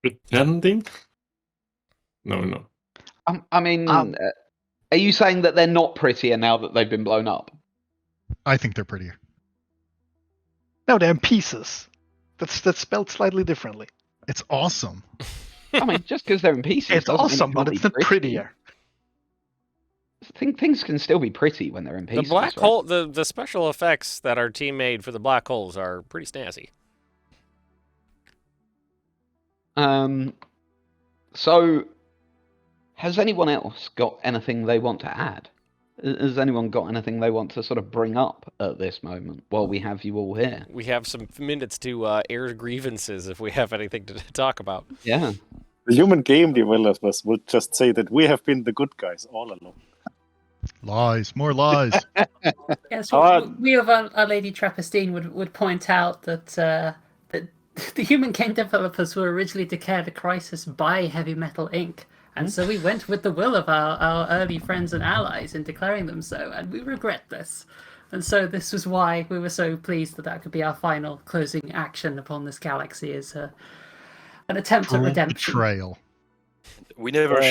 Pretending? No. I mean, are you saying that they're not prettier now that they've been blown up? I think they're prettier. No, they're in pieces. That's spelled slightly differently. It's awesome. I mean, just because they're in pieces. It's doesn't mean awesome, it but can't it's be not pretty. prettier. Things can still be pretty when they're in pieces. The black right? hole, the special effects that our team made for the black holes are pretty snazzy. So, has anyone else got anything they want to add? Has anyone got anything they want to sort of bring up at this moment while we have you all here? We have some minutes to air grievances if we have anything to talk about. Yeah. The human game developers would just say that we have been the good guys all along. Lies, more lies. Yes, we of Our Lady Trappistine would point out that that the human game developers were originally declared a crisis by Heavy Metal Inc. And so we went with the will of our early friends and allies in declaring them so, and we regret this. And so this was why we were so pleased that that could be our final closing action upon this galaxy, as an attempt at redemption. Betrayal. We never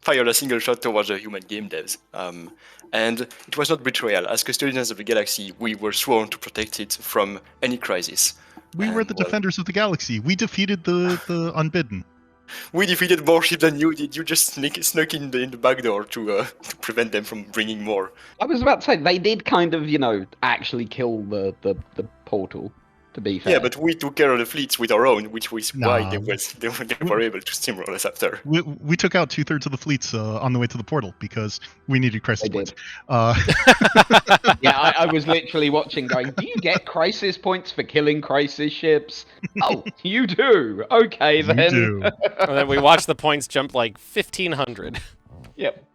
fired a single shot towards the human game devs. And it was not betrayal. As custodians of the galaxy, we were sworn to protect it from any crisis. We were the defenders of the galaxy. We defeated the unbidden. We defeated more ships than you did. You just snuck in the back door to prevent them from bringing more. I was about to say, they did kind of, actually kill the portal, to be fair. Yeah, but we took care of the fleets with our own, which was why they were able to steamroll us after. We took out 2/3 of the fleets on the way to the portal because we needed crisis points. Yeah, I was literally watching going, do you get crisis points for killing crisis ships? Oh, you do. Okay, then. You do. And then we watched the points jump like 1,500. Yep.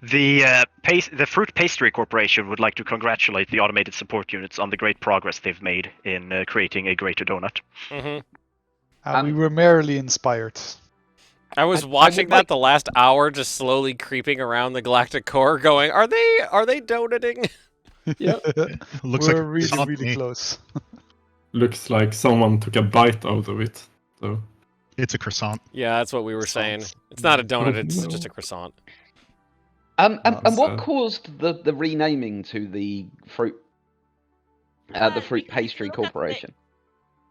The Fruit Pastry Corporation would like to congratulate the automated support units on the great progress they've made in creating a greater donut. Mm-hmm. We were merely inspired. I was watching that the last hour, just slowly creeping around the galactic core, going, "Are they donating?" Yep. Looks we're like really close. Looks like someone took a bite out of it. So it's a croissant. Yeah, that's what we were saying. It's not a donut; it's just a croissant. And what caused the renaming to the fruit pastry corporation?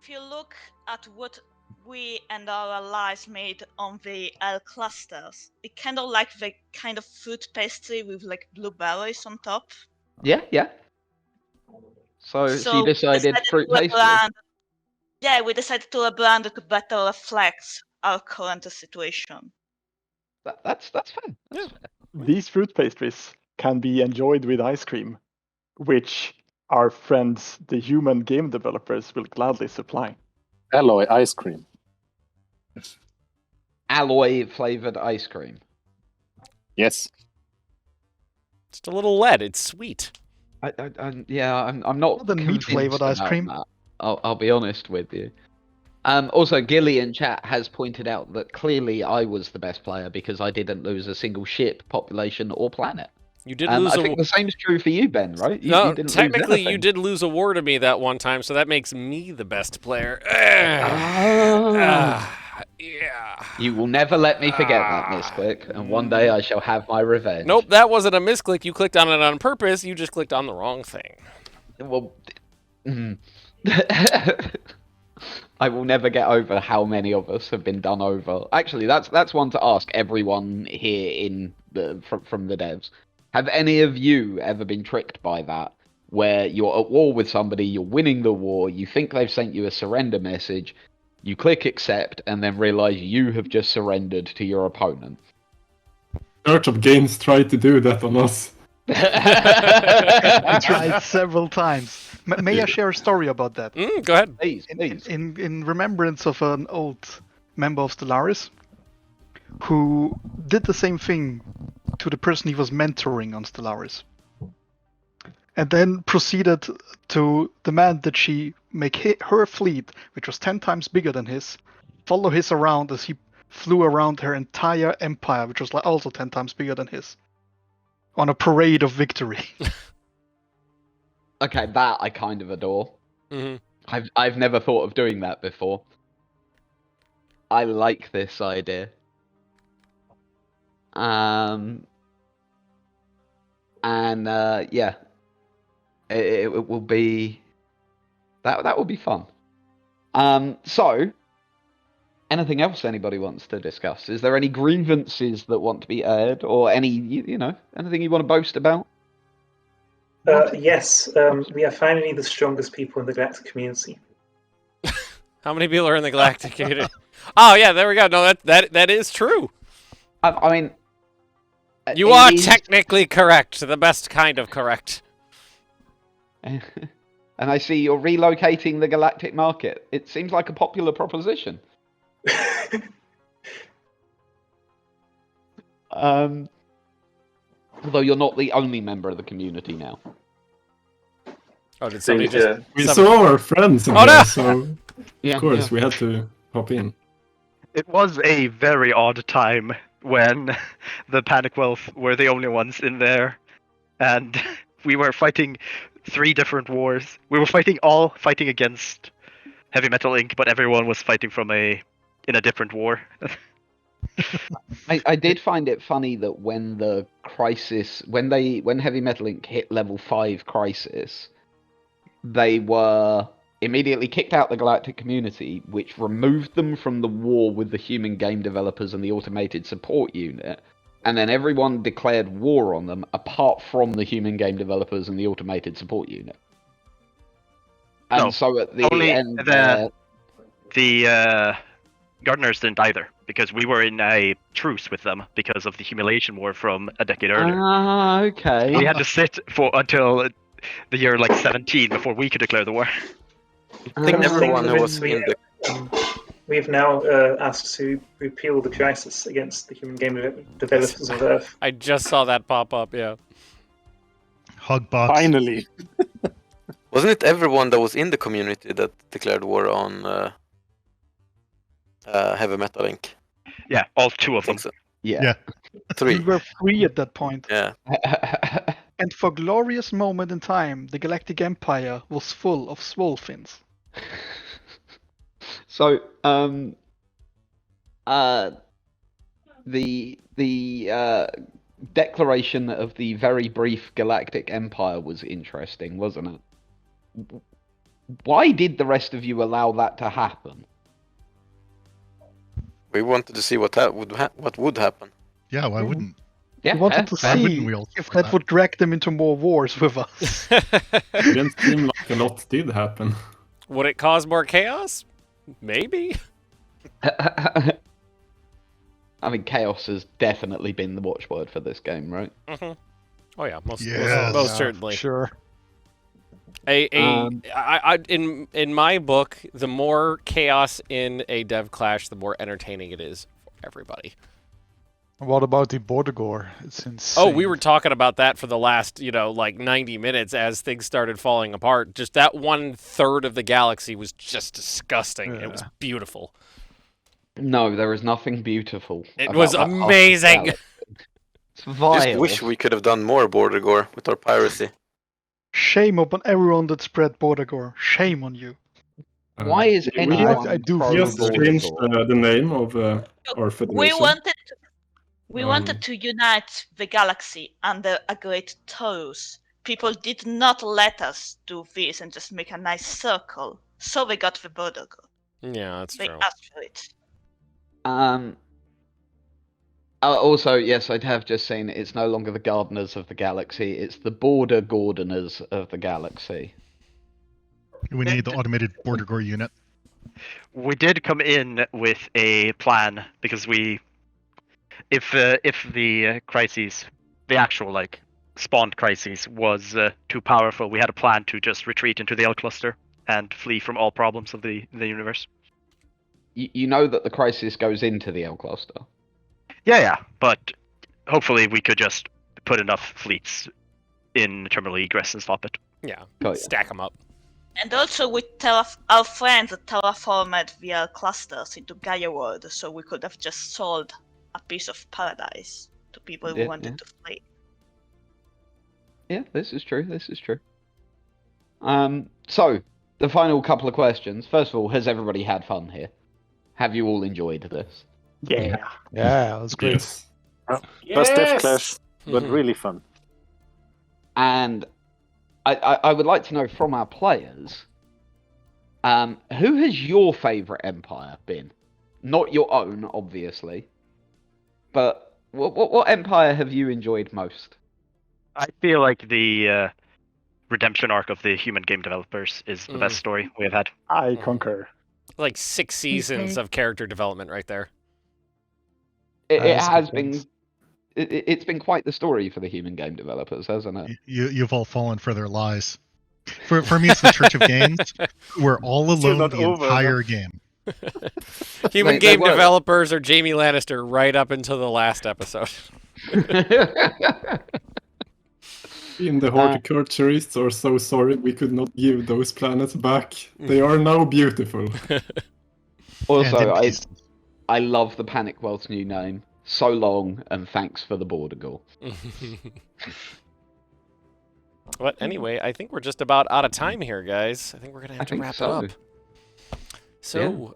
If you look at what we and our allies made on the L clusters, it kind of like the kind of fruit pastry with like blueberries on top. Yeah. So she decided fruit pastry. Yeah, we decided to rebrand it to better reflect our current situation. That's fair. Yeah. These fruit pastries can be enjoyed with ice cream, which our friends, the human game developers, will gladly supply. Alloy ice cream. Alloy flavored ice cream. Yes. Just a little lead. It's sweet. I'm not the meat flavored ice cream. That. I'll be honest with you. Also, Gilly in chat has pointed out that clearly I was the best player because I didn't lose a single ship, population, or planet. You did lose. I think the same is true for you, Ben, right? You didn't technically, lose you did lose a war to me that one time, so that makes me the best player. Yeah. You will never let me forget that misclick, and one day I shall have my revenge. Nope, that wasn't a misclick. You clicked on it on purpose. You just clicked on the wrong thing. Well, I will never get over how many of us have been done over. Actually, that's one to ask everyone here from the devs. Have any of you ever been tricked by that? Where you're at war with somebody, you're winning the war, you think they've sent you a surrender message, you click accept, and then realize you have just surrendered to your opponent. Church of Gainz tried to do that on us. I tried several times. May I share a story about that? Go ahead. Please. In remembrance of an old member of Stellaris who did the same thing to the person he was mentoring on Stellaris. And then proceeded to demand that she make her fleet, which was 10 times bigger than his, follow his around as he flew around her entire empire, which was also 10 times bigger than his, on a parade of victory. Okay, that I kind of adore. Mm-hmm. I've never thought of doing that before. I like this idea. Yeah, it will be that will be fun. So, anything else anybody wants to discuss? Is there any grievances that want to be aired, or any anything you want to boast about? Yes, we are finally the strongest people in the Galactic community. How many people are in the Galactic community? Oh yeah, there we go. No, that is true. I mean, you are technically correct, the best kind of correct. And I see you're relocating the galactic market. It seems like a popular proposition. Although you're not the only member of the community now. Oh, did somebody just... We saw our friends in there, so of course we had to hop in. It was a very odd time when the Panicwealth were the only ones in there, and we were fighting 3 different wars. We were fighting against Heavy Metal Inc., but everyone was fighting in a different war. I did find it funny that when the crisis, when Heavy Metal Inc. hit level 5 crisis, they were immediately kicked out the Galactic community, which removed them from the war with the human game developers and the automated support unit, and then everyone declared war on them apart from the human game developers and the automated support unit. And No, so at the only end, the Gardeners didn't either, because we were in a truce with them because of the humiliation war from a decade earlier. Ah, okay. We had to sit until the year 17 before we could declare the war. I think everyone who was in the... We've now asked to repeal the crisis against the human game developers of Earth. I just saw that pop up, yeah. Hugbox. Finally. Wasn't it everyone that was in the community that declared war on Heavy Metal Inc.? Yeah, all 2 of them. So. Yeah. 3. We were free at that point. Yeah. And for a glorious moment in time, the Galactic Empire was full of Swolfins. So, the declaration of the very brief Galactic Empire was interesting, wasn't it? Why did the rest of you allow that to happen? We wanted to see what would happen. Yeah, why wouldn't? Yeah, we wanted to why see wouldn't we all if for that would drag them into more wars with us. It didn't seem like a lot did happen. Would it cause more chaos? Maybe. I mean, chaos has definitely been the watchword for this game, right? Mm-hmm. Oh yeah, most certainly. Sure. In my book, the more chaos in a Devclash, the more entertaining it is for everybody. What about the Bordergore? It's insane. Oh, we were talking about that for the last, 90 minutes as things started falling apart. Just that 1/3 of the galaxy was just disgusting. Yeah. It was beautiful. No, there is nothing beautiful. It was amazing. It's vile. Just wish we could have done more Bordergore with our piracy. Shame upon everyone that spread Bordergore. Shame on you. Why is anyone? I do just changed the name of our federation. We wanted to unite the galaxy under a great Taurus. People did not let us do this and just make a nice circle, so we got the Bordergore. Yeah, that's true. They asked for it. Also, yes, I'd have just seen it's no longer the Gardeners of the Galaxy, it's the Border Gordoners of the Galaxy. We need the automated Bordergore unit. We did come in with a plan because if the crises, the actual spawned crises, was too powerful, we had a plan to just retreat into the L cluster and flee from all problems of the universe. You know that the crisis goes into the L cluster. Yeah, but hopefully we could just put enough fleets in terminal egress and stop it. Yeah, stack them up. And also with our friends terraformed the L clusters into Gaia World, so we could have just sold a piece of paradise to people who wanted to flee. Yeah, this is true. So, the final couple of questions. First of all, has everybody had fun here? Have you all enjoyed this? Yeah, it was great. Yes. First Devclash, but really fun. And I would like to know from our players, who has your favourite empire been? Not your own, obviously, but what empire have you enjoyed most? I feel like the redemption arc of the human game developers is the best story we have had. I concur. 6 seasons of character development right there. It has been. It's been quite the story for the human game developers, hasn't it? You've all fallen for their lies. For me, it's the Church of Gainz. We're all alone the entire game. Human They game were. developers are Jamie Lannister right up until the last episode. In the Horticulturists are so sorry we could not give those planets back. They are now beautiful. Also, I love the Panicwealth's new name. So long, and thanks for the border gore. But anyway, I think we're just about out of time here, guys. I think we're gonna have to wrap it up. So,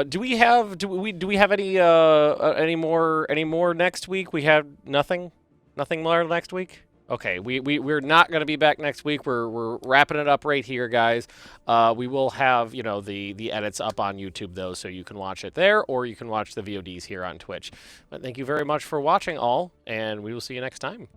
do we have any more next week? We have nothing more next week. Okay, we're not going to be back next week. We're wrapping it up right here, guys. We will have the edits up on YouTube though, so you can watch it there, or you can watch the VODs here on Twitch. But thank you very much for watching, all, and we will see you next time.